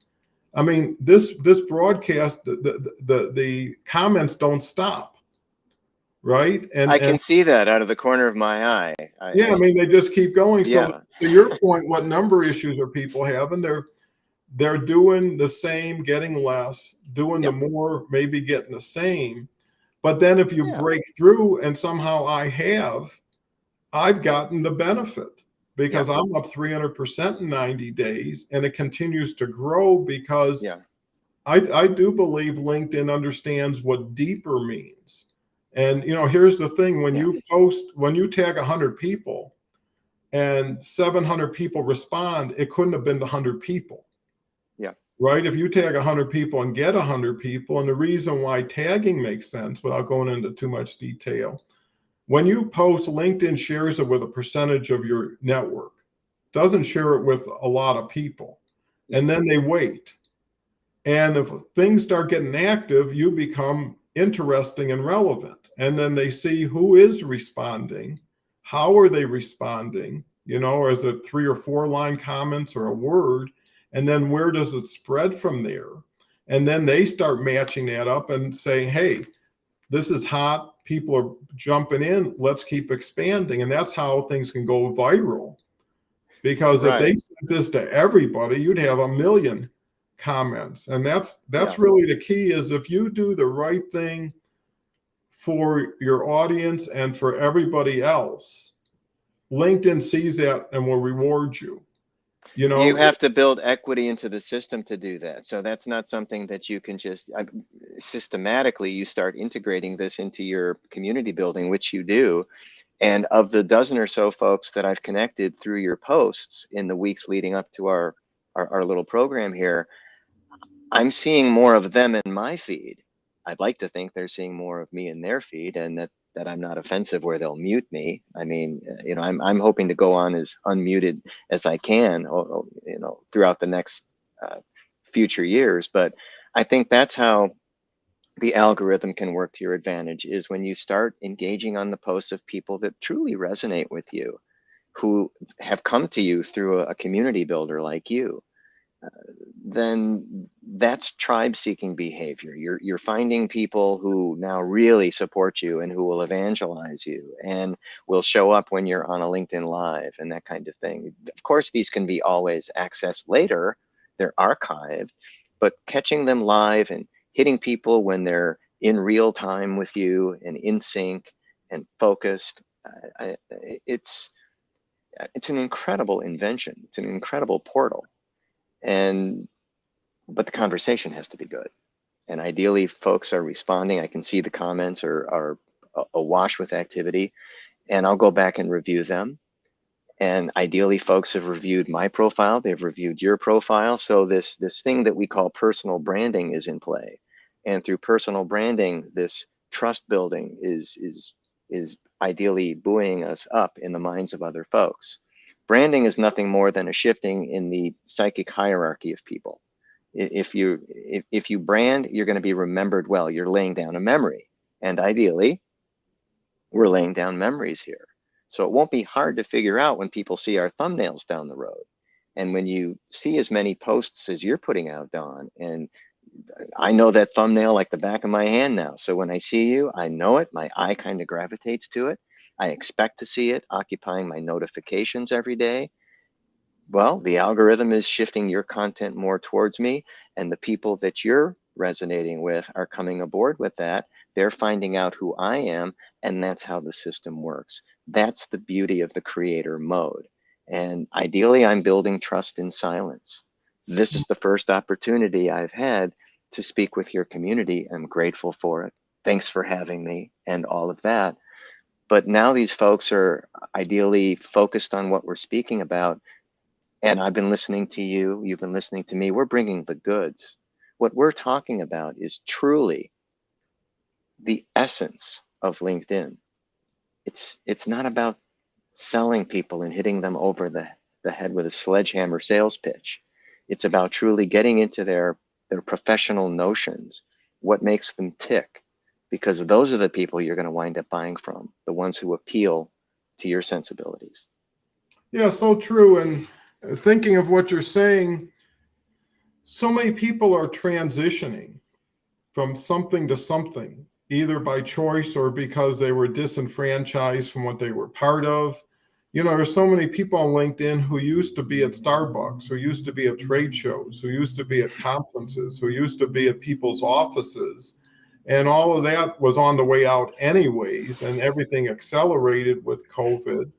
I mean, this broadcast, the comments don't stop, right? I And can see that out of the corner of my eye. yeah, I mean, they just keep going. So Yeah. to your point, what number issues are people having? They're doing the same, getting less, doing the Yep. more, maybe getting the same. But then if you Yeah. break through, and somehow I've gotten the benefit, because Yeah. I'm up 300% in 90 days, and it continues to grow because Yeah. I do believe LinkedIn understands what deeper means. And here's the thing: when Yeah. you tag 100 people and 700 people respond, it couldn't have been the 100 people, Yeah. right? If you tag 100 people and get 100 people, and the reason why tagging makes sense, without going into too much detail, When you post, LinkedIn shares it with a percentage of your network, doesn't share it with a lot of people. And then they wait. And if things start getting active, you become interesting and relevant. And then they see who is responding, how are they responding, or is it 3 or 4 line comments or a word? And then where does it spread from there? And then they start matching that up and saying, hey, this is hot. People are jumping in. Let's keep expanding. And that's how things can go viral. Because if they Right. sent this to everybody, you'd have 1 million comments. And that's Yeah. really the key, is if you do the right thing for your audience and for everybody else, LinkedIn sees that and will reward you. You have to build equity into the system to do that. So that's not something that you can just systematically, you start integrating this into your community building, which you do. And of the dozen or so folks that I've connected through your posts in the weeks leading up to our little program here, I'm seeing more of them in my feed. I'd like to think they're seeing more of me in their feed, and that I'm not offensive where they'll mute me. I mean, I'm hoping to go on as unmuted as I can, throughout the next future years. But I think that's how the algorithm can work to your advantage, is when you start engaging on the posts of people that truly resonate with you, who have come to you through a community builder like you. Then that's tribe seeking behavior. You're finding people who now really support you and who will evangelize you and will show up when you're on a LinkedIn Live and that kind of thing. Of course, these can be always accessed later, they're archived, but catching them live and hitting people when they're in real time with you and in sync and focused, it's an incredible invention. It's an incredible portal. But the conversation has to be good. And ideally, folks are responding. I can see the comments are awash with activity, and I'll go back and review them. And ideally, folks have reviewed my profile. They've reviewed your profile. So this thing that we call personal branding is in play. And through personal branding, this trust building is ideally buoying us up in the minds of other folks. Branding is nothing more than a shifting in the psychic hierarchy of people. If you brand, you're going to be remembered well. You're laying down a memory, and ideally, we're laying down memories here. So it won't be hard to figure out when people see our thumbnails down the road, and when you see as many posts as you're putting out, Don. And I know that thumbnail like the back of my hand now. So when I see you, I know it. My eye kind of gravitates to it. I expect to see it occupying my notifications every day. Well, the algorithm is shifting your content more towards me, and the people that you're resonating with are coming aboard with that. They're finding out who I am, and that's how the system works. That's the beauty of the creator mode. And ideally, I'm building trust in silence. This is the first opportunity I've had to speak with your community. I'm grateful for it. Thanks for having me and all of that. But now these folks are ideally focused on what we're speaking about. And I've been listening to you, you've been listening to me. We're bringing the goods. What we're talking about is truly the essence of LinkedIn. It's not about selling people and hitting them over the head with a sledgehammer sales pitch. It's about truly getting into their professional notions, what makes them tick, because those are the people you're going to wind up buying from, the ones who appeal to your sensibilities. Yeah, so true. And thinking of what you're saying, so many people are transitioning from something to something, either by choice or because they were disenfranchised from what they were part of. There's so many people on LinkedIn who used to be at Starbucks, who used to be at trade shows, who used to be at conferences, who used to be at people's offices. And all of that was on the way out anyways, and everything accelerated with COVID.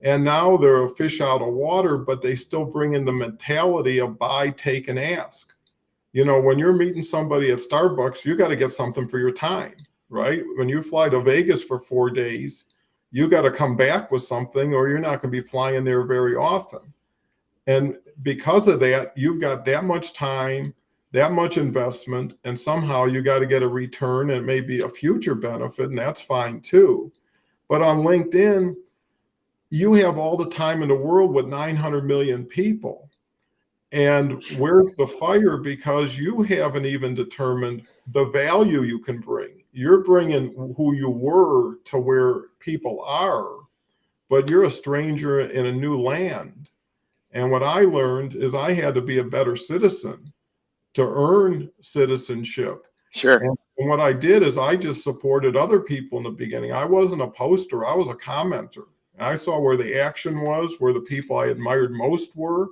And now they're a fish out of water, but they still bring in the mentality of buy, take, and ask. When you're meeting somebody at Starbucks, you got to get something for your time, right? When you fly to Vegas for 4 days, you got to come back with something, or you're not going to be flying there very often. And because of that, you've got that much time, that much investment, and somehow you got to get a return, and maybe a future benefit, and that's fine too. But on LinkedIn, you have all the time in the world with 900 million people. And where's the fire? Because you haven't even determined the value you can bring. You're bringing who you were to where people are, but you're a stranger in a new land. And what I learned is I had to be a better citizen to earn citizenship. Sure. And what I did is I just supported other people in the beginning. I wasn't a poster, I was a commenter. And I saw where the action was, where the people I admired most were.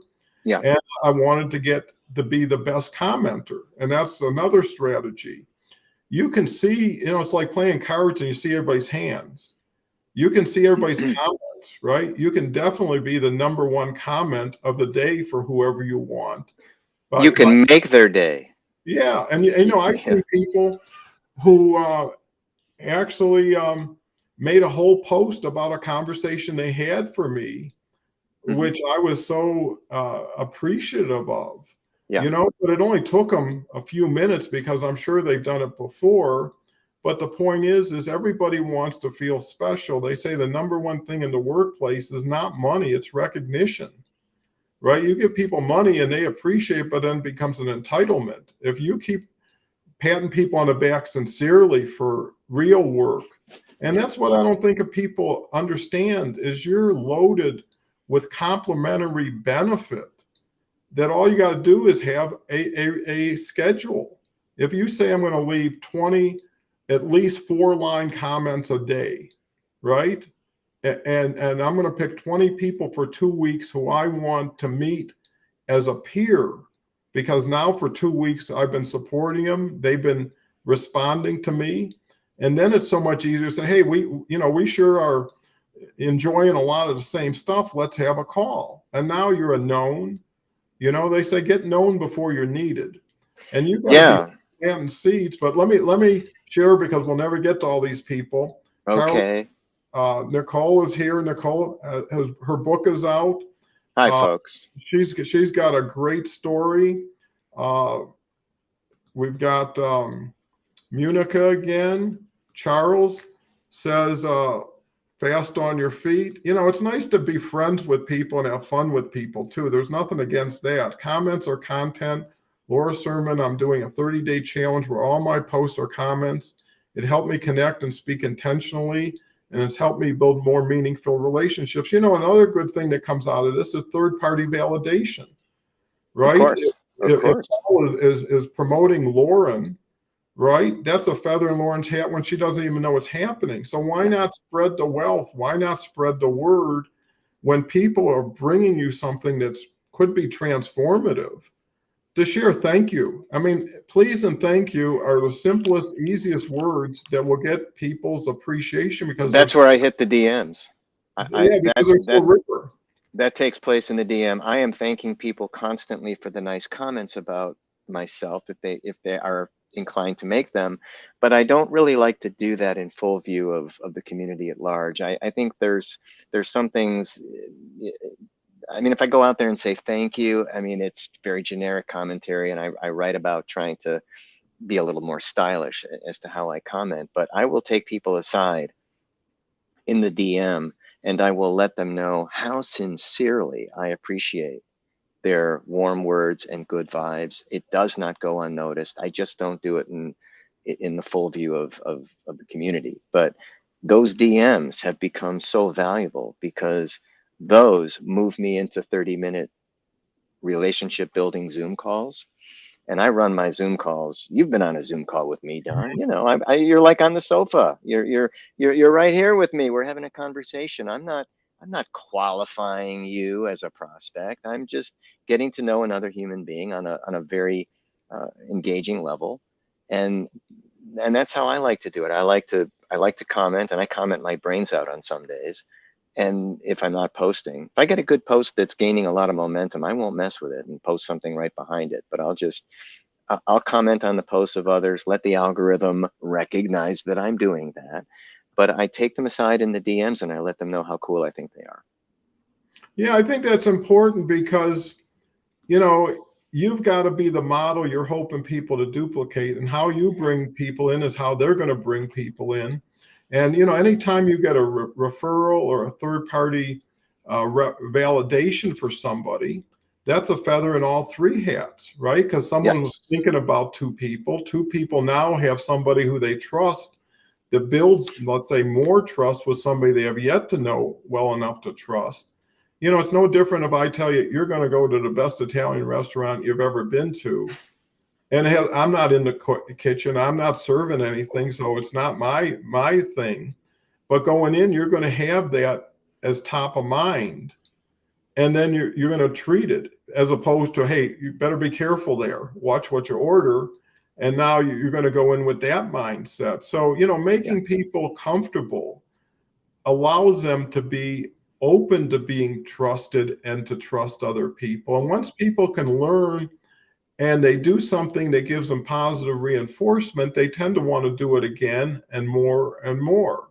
Yeah. And I wanted to get to be the best commenter. And that's another strategy. You can see, it's like playing cards and you see everybody's hands. You can see everybody's comments, right? You can definitely be the number one comment of the day for whoever you want. You can make their day. Yeah. And I've seen people who actually made a whole post about a conversation they had for me, which I was so appreciative of, but it only took them a few minutes because I'm sure they've done it before. But the point is everybody wants to feel special. They say the number one thing in the workplace is not money, it's recognition, right? You give people money and they appreciate, but then it becomes an entitlement. If you keep patting people on the back sincerely for real work, and that's what I don't think of people understand, is you're loaded with complementary benefit that all you got to do is have a schedule. If you say I'm going to leave 20 at least 4-line comments a day, right? And I'm going to pick 20 people for 2 weeks who I want to meet as a peer, because now for 2 weeks I've been supporting them. They've been responding to me. And then it's so much easier to say, hey, we sure are enjoying a lot of the same stuff. Let's have a call. And now you're a known. They say get known before you're needed. And you've got to be planting seeds. But let me share, because we'll never get to all these people. Okay. Nicole is here. Nicole, her book is out. Hi, folks. She's got a great story. We've got Munica again. Charles says, fast on your feet. It's nice to be friends with people and have fun with people too. There's nothing against that. Comments are content. Laura Sermon, I'm doing a 30-day challenge where all my posts are comments. It helped me connect and speak intentionally, and it's helped me build more meaningful relationships. Another good thing that comes out of this is third-party validation, right? Of course. If Paul is promoting Lauren, right? That's a feather in Lauren's hat when she doesn't even know what's happening. So why not spread the wealth? Why not spread the word when people are bringing you something that could be transformative? To share thank you. I mean, please and thank you are the simplest, easiest words that will get people's appreciation, because that's where I hit the DMs. Because they're so rare. That takes place in the DM. I am thanking people constantly for the nice comments about myself if they are inclined to make them, but I don't really like to do that in full view of the community at large. I think there's some things. I mean, if I go out there and say thank you, I mean, it's very generic commentary, and I write about trying to be a little more stylish as to how I comment, but I will take people aside in the DM and I will let them know how sincerely I appreciate their warm words and good vibes. It does not go unnoticed. I just don't do it in the full view of the community. But those DMs have become so valuable because those move me into 30-minute relationship building Zoom calls. And I run my Zoom calls. You've been on a Zoom call with me, Don. You're like on the sofa. You're right here with me. We're having a conversation. I'm not qualifying you as a prospect. I'm just getting to know another human being on a very engaging level, and that's how I like to do it. I like to comment, and I comment my brains out on some days. And if I'm not posting, if I get a good post that's gaining a lot of momentum, I won't mess with it and post something right behind it. But I'll comment on the posts of others, let the algorithm recognize that I'm doing that. But I take them aside in the DMs and I let them know how cool I think they are. Yeah, I think that's important because, you've got to be the model you're hoping people to duplicate, and how you bring people in is how they're going to bring people in. And, anytime you get a referral or a third party validation for somebody, that's a feather in all three hats, right? Because someone was Yes. thinking about two people. Two people now have somebody who they trust that builds, let's say, more trust with somebody they have yet to know well enough to trust. It's no different if I tell you you're going to go to the best Italian restaurant you've ever been to, and I'm not in the kitchen, I'm not serving anything, so it's not my thing. But going in, you're going to have that as top of mind, and then you're going to treat it as opposed to, hey, you better be careful there, watch what you order. And now you're going to go in with that mindset. So, Yeah. making people comfortable allows them to be open to being trusted and to trust other people. And once people can learn and they do something that gives them positive reinforcement, they tend to want to do it again and more and more.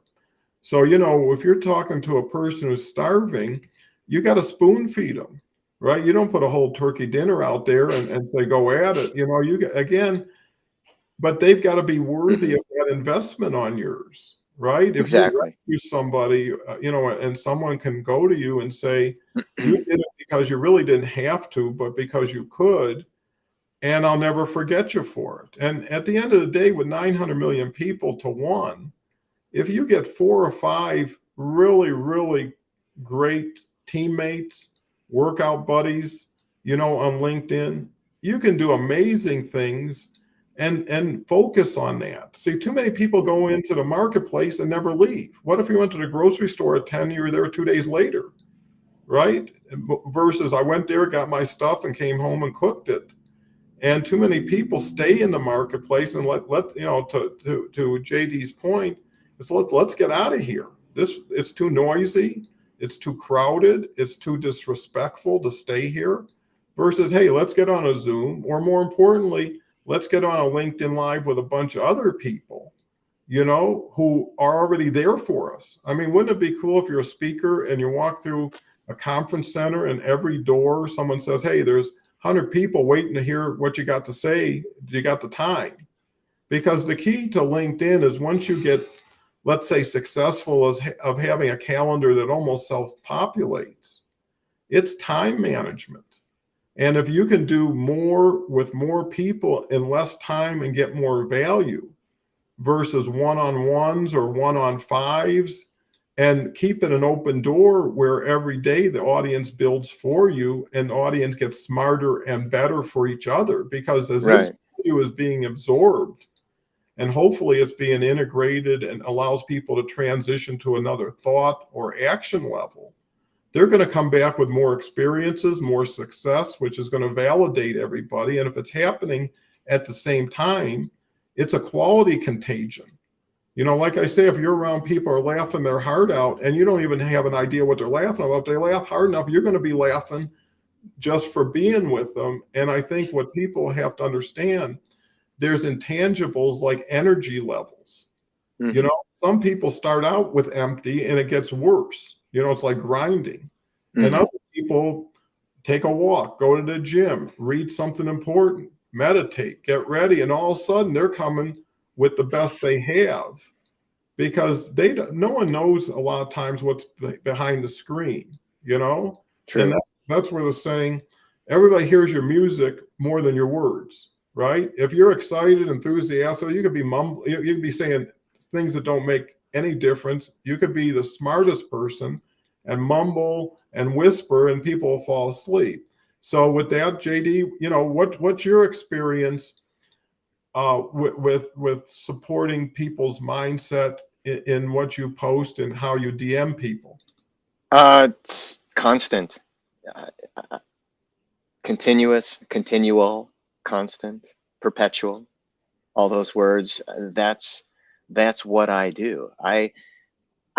So, if you're talking to a person who's starving, you got to spoon feed them, right? You don't put a whole turkey dinner out there and say, go at it. Again, but they've got to be worthy Hmm. of that investment on yours, right? If you Exactly. rescue somebody, and someone can go to you and say, you did it because you really didn't have to, but because you could, and I'll never forget you for it. And at the end of the day, with 900 million people to one, if you get 4 or 5 really, really great teammates, workout buddies, on LinkedIn, you can do amazing things and focus on that. See, too many people go into the marketplace and never leave. What if you went to the grocery store at 10, you were there 2 days later, right? Versus I went there, got my stuff, and came home and cooked it. And too many people stay in the marketplace and to JD's point, is let's get out of here. It's too noisy, it's too crowded, it's too disrespectful to stay here. Versus, hey, let's get on a Zoom, or more importantly, let's get on a LinkedIn Live with a bunch of other people, who are already there for us. I mean, wouldn't it be cool if you're a speaker and you walk through a conference center and every door someone says, hey, there's 100 people waiting to hear what you got to say. You got the time. Because the key to LinkedIn is once you get, let's say, successful of having a calendar that almost self-populates, it's time management. And if you can do more with more people in less time and get more value versus one-on-ones or one-on-fives, and keep it an open door where every day the audience builds for you and the audience gets smarter and better for each other, because as this Right. value is being absorbed and hopefully it's being integrated and allows people to transition to another thought or action level, they're going to come back with more experiences, more success, which is going to validate everybody. And if it's happening at the same time, it's a quality contagion. Like I say, if you're around people who are laughing their heart out and you don't even have an idea what they're laughing about, they laugh hard enough, you're going to be laughing just for being with them. And I think what people have to understand, there's intangibles like energy levels. Hmm. Some people start out with empty and it gets worse. It's like grinding. And Hmm. other people take a walk, go to the gym, read something important, meditate, get ready, and all of a sudden they're coming with the best they have, because no one knows a lot of times what's behind the screen, and True. that's where the saying, everybody hears your music more than your words, right? If you're excited, enthusiastic, you could be you could be saying things that don't make any difference. You could be the smartest person and mumble and whisper and people will fall asleep. So with that, JD, what's your experience with supporting people's mindset in what you post and how you DM people? It's constant, uh, continuous, continual, constant, perpetual. All those words. That's what I do. I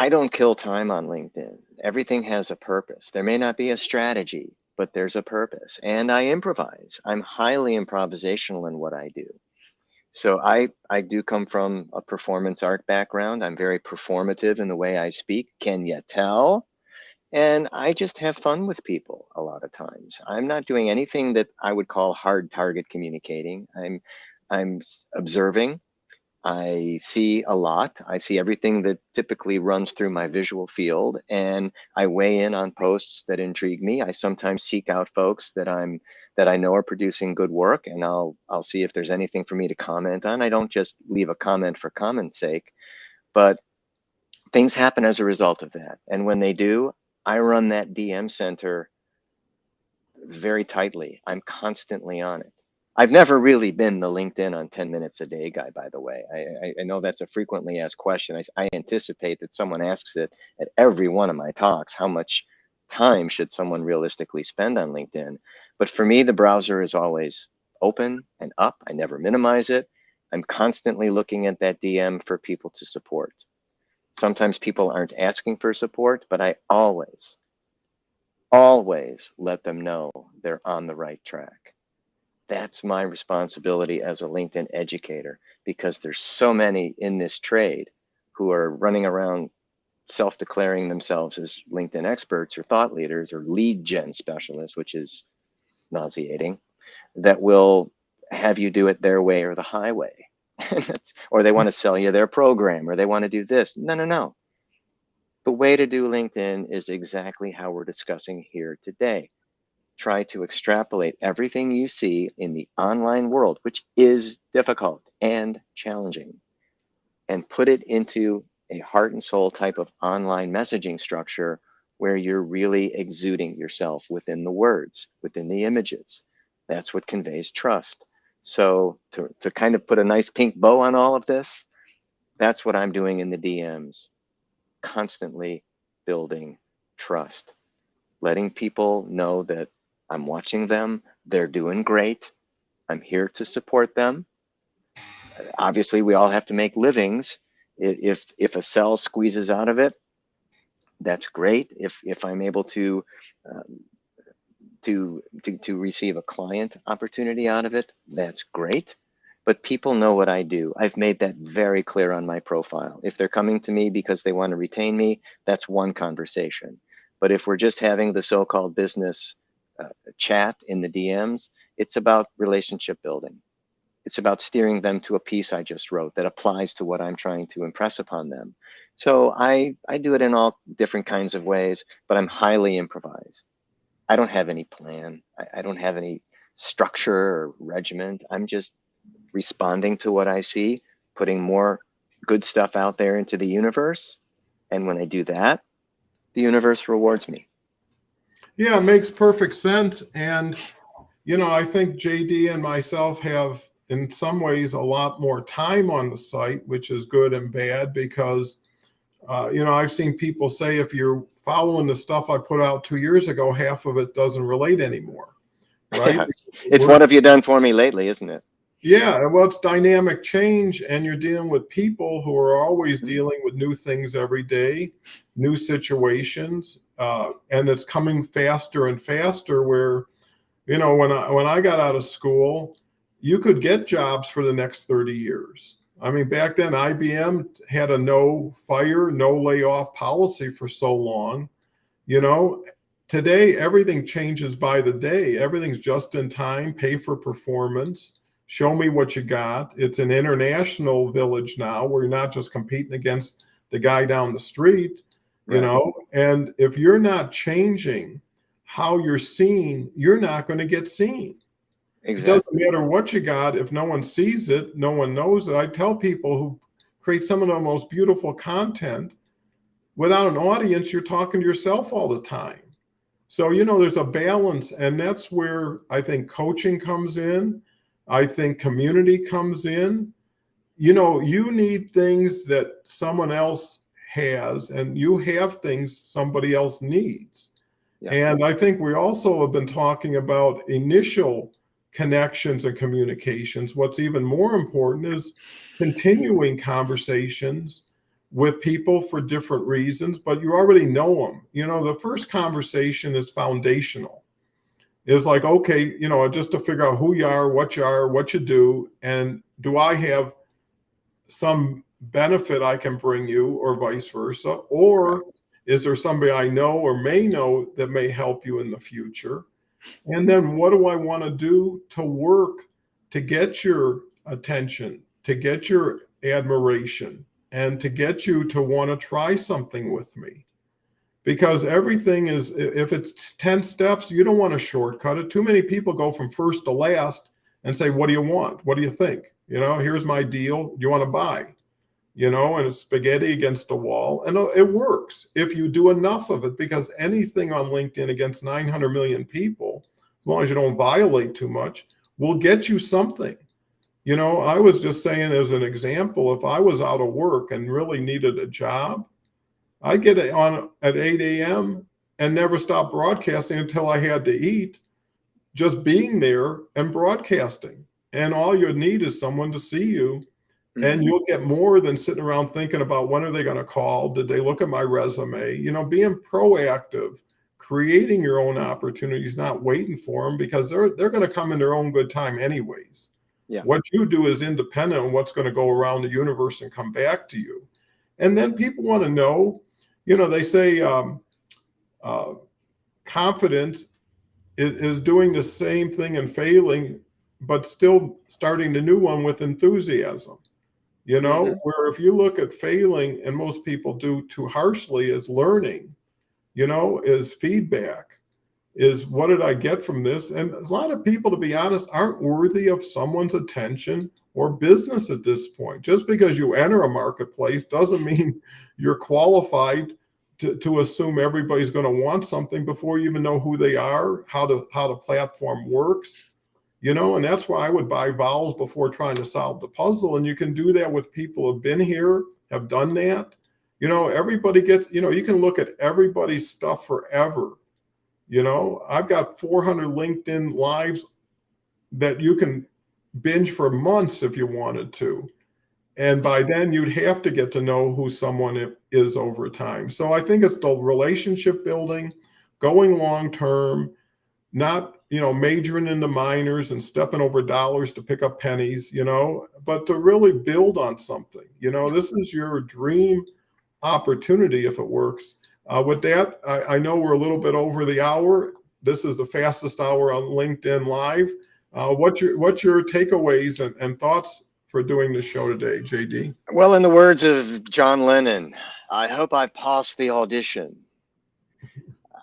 don't kill time on LinkedIn. Everything has a purpose. There may not be a strategy, but there's a purpose. And I improvise. I'm highly improvisational in what I do. So I do come from a performance art background. I'm very performative in the way I speak. Can you tell? And I just have fun with people a lot of times. I'm not doing anything that I would call hard target communicating. I'm observing. I see a lot. I see everything that typically runs through my visual field, and I weigh in on posts that intrigue me. I sometimes seek out folks that I know are producing good work, and I'll see if there's anything for me to comment on. I don't just leave a comment for comment's sake, but things happen as a result of that. And when they do, I run that DM center very tightly. I'm constantly on it. I've never really been the LinkedIn on 10 minutes a day guy, by the way. I know that's a frequently asked question. I anticipate that someone asks it at every one of my talks. How much time should someone realistically spend on LinkedIn? But for me, the browser is always open and up. I never minimize it. I'm constantly looking at that DM for people to support. Sometimes people aren't asking for support, but I always let them know they're on the right track. That's my responsibility as a LinkedIn educator, because there's so many in this trade who are running around self-declaring themselves as LinkedIn experts or thought leaders or lead gen specialists, which is nauseating, that will have you do it their way or the highway. Or they want to sell you their program, or they want to do this. No. The way to do LinkedIn is exactly how we're discussing here today. Try to extrapolate everything you see in the online world, which is difficult and challenging, and put it into a heart and soul type of online messaging structure where you're really exuding yourself within the words, within the images. That's what conveys trust. So to kind of put a nice pink bow on all of this, that's what I'm doing in the DMs. Constantly building trust, letting people know that I'm watching them, they're doing great, I'm here to support them. Obviously, we all have to make livings. If a cell squeezes out of it, that's great. If I'm able to receive a client opportunity out of it, that's great. But people know what I do. I've made that very clear on my profile. If they're coming to me because they want to retain me, that's one conversation. But if we're just having the so-called business chat in the DMs, it's about relationship building. It's about steering them to a piece I just wrote that applies to what I'm trying to impress upon them. So I do it in all different kinds of ways, but I'm highly improvised. I don't have any plan. I don't have any structure or regiment. I'm just responding to what I see, putting more good stuff out there into the universe. And when I do that, the universe rewards me. Yeah, it makes perfect sense. And, I think JD and myself have, in some ways, a lot more time on the site, which is good and bad because, I've seen people say if you're following the stuff I put out 2 years ago, half of it doesn't relate anymore, right? Yeah. It's what have you done for me lately, isn't it? Yeah, well, it's dynamic change, and you're dealing with people who are always dealing with new things every day, new situations, and it's coming faster and faster. Where when I got out of school, you could get jobs for the next 30 years. I mean, back then IBM had a no fire, no layoff policy for so long. You know, Today everything changes by the day. Everything's just in time, pay for performance, show me what you got. It's an international village now where you're not just competing against the guy down the street, Right. and if you're not changing how you're seen, you're not going to get seen. It doesn't Exactly. matter what you got. If no one sees it, no one knows it. I tell people who create some of the most beautiful content, without an audience, you're talking to yourself all the time. So, there's a balance, and that's where I think coaching comes in. I think community comes in. You need things that someone else has, and you have things somebody else needs. Yeah. And I think we also have been talking about initial connections and communications. What's even more important is continuing conversations with people for different reasons, but you already know them. The first conversation is foundational. It's like, okay, just to figure out who you are, what you do, and do I have some benefit I can bring you, or vice versa? Right. Or is there somebody I know or may know that may help you in the future? And then what do I want to do to work to get your attention, to get your admiration and to get you to want to try something with me. Because everything is, if it's 10 steps, you don't want to shortcut it. Too many people go from first to last and say, what do you want? What do you think? Here's my deal. Do you want to buy? And it's spaghetti against the wall. And it works if you do enough of it, because anything on LinkedIn against 900 million people, as long as you don't violate too much, will get you something. I was just saying as an example, if I was out of work and really needed a job, I get it on at 8 a.m. and never stop broadcasting until I had to eat, just being there and broadcasting. And all you need is someone to see you. And you'll get more than sitting around thinking about when are they going to call? Did they look at my resume? Being proactive, creating your own opportunities, not waiting for them, because they're going to come in their own good time anyways. Yeah. What you do is independent of what's going to go around the universe and come back to you. And then people want to know, they say confidence is doing the same thing and failing, but still starting the new one with enthusiasm. Where if you look at failing, and most people do too harshly, is learning, is feedback, is what did I get from this? And a lot of people, to be honest, aren't worthy of someone's attention or business at this point. Just because you enter a marketplace doesn't mean you're qualified to assume everybody's going to want something before you even know who they are, how the platform works. And that's why I would buy vowels before trying to solve the puzzle. And you can do that with people who have been here, have done that. Everybody gets, you can look at everybody's stuff forever. I've got 400 LinkedIn lives that you can binge for months if you wanted to. And by then you'd have to get to know who someone is over time. So I think it's the relationship building, going long term, not majoring into minors and stepping over dollars to pick up pennies, but to really build on something. This is your dream opportunity if it works. With that, I know we're a little bit over the hour. This is the fastest hour on LinkedIn Live. What's your takeaways and thoughts for doing this show today, JD? Well, in the words of John Lennon, I hope I passed the audition.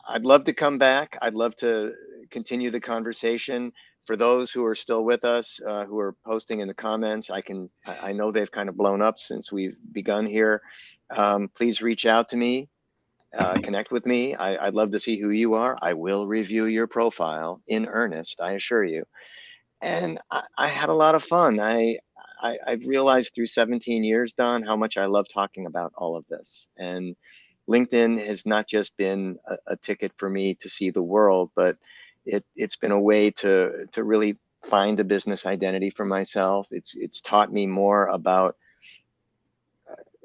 I'd love to come back. I'd love to continue the conversation. For those who are still with us, who are posting in the comments, I know they've kind of blown up since we've begun here. Please reach out to me, connect with me. I'd love to see who you are. I will review your profile in earnest, I assure you. And I had a lot of fun. I've realized through 17 years, Don, how much I love talking about all of this. And LinkedIn has not just been a ticket for me to see the world, but it's been a way to really find a business identity for myself. It's taught me more about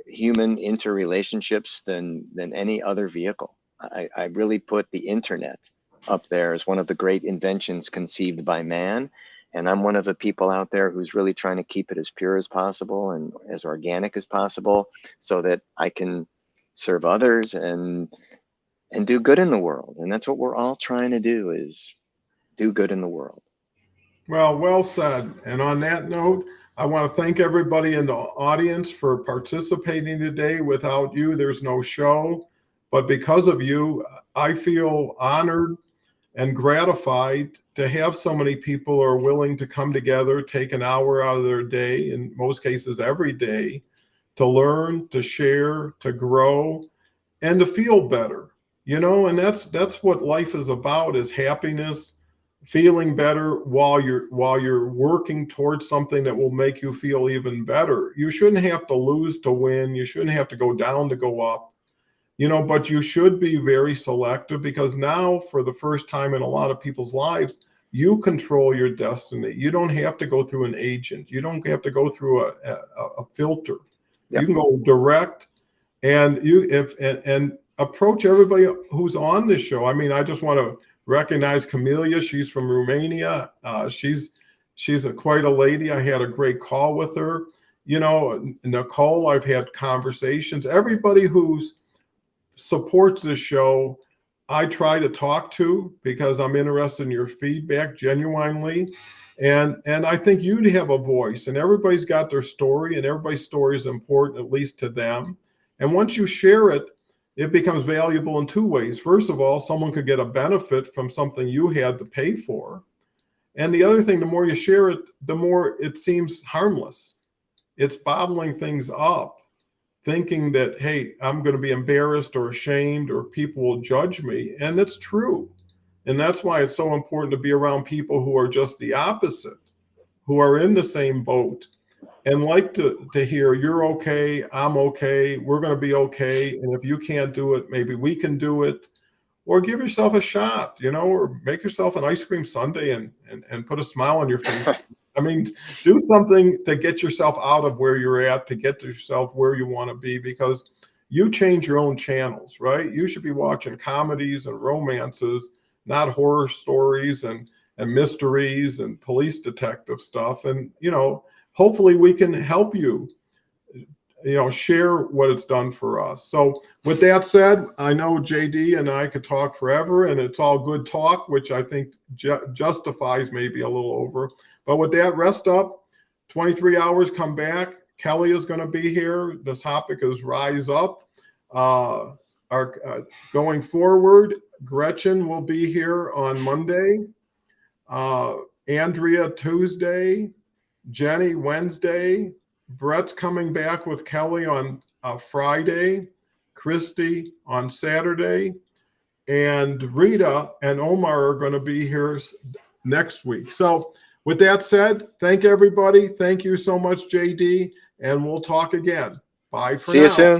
human interrelationships than any other vehicle. I really put the internet up there as one of the great inventions conceived by man. And I'm one of the people out there who's really trying to keep it as pure as possible and as organic as possible so that I can serve others and do good in the world. And that's what we're all trying to do, is do good in the world. Well said. And on that note, I want to thank everybody in the audience for participating today. Without you, there's no show. But because of you, I feel honored and gratified to have so many people who are willing to come together, take an hour out of their day, in most cases every day, to learn, to share, to grow, and to feel better. And that's what life is about, is happiness, feeling better while you're working towards something that will make you feel even better. You shouldn't have to lose to win. You shouldn't have to go down to go up. But you should be very selective, because now, for the first time in a lot of people's lives, you control your destiny. You don't have to go through an agent. You don't have to go through a filter. Yep. You can go direct, and and approach everybody who's on this show. I mean, I just want to recognize Camelia. She's from Romania. She's quite a lady. I had a great call with her. Nicole, I've had conversations. Everybody who's supports this show, I try to talk to because I'm interested in your feedback genuinely. And I think you have a voice, and everybody's got their story, and everybody's story is important, at least to them. And once you share it, it becomes valuable in two ways. First of all, someone could get a benefit from something you had to pay for. And the other thing, the more you share it, the more it seems harmless. It's bottling things up, thinking that, hey, I'm going to be embarrassed or ashamed or people will judge me. And it's true. And that's why it's so important to be around people who are just the opposite, who are in the same boat and like to hear you're okay, I'm okay, we're going to be okay. And if you can't do it, maybe we can do it. Or give yourself a shot, or make yourself an ice cream sundae and put a smile on your face. I mean, do something to get yourself out of where you're at, to get yourself where you want to be, because you change your own channels, right? You should be watching comedies and romances, not horror stories and mysteries and police detective stuff. And, hopefully we can help you share what it's done for us. So with that said, I know JD and I could talk forever, and it's all good talk, which I think justifies maybe a little over. But with that, rest up, 23 hours, come back. Kelly is going to be here. The topic is Rise Up. Going forward, Gretchen will be here on Monday, Andrea Tuesday, Jenny Wednesday, Brett's coming back with Kelly on Friday, Christy on Saturday, and Rita and Omar are going to be here next week. So with that said, thank everybody. Thank you so much, JD, and we'll talk again. Bye for now. See you soon.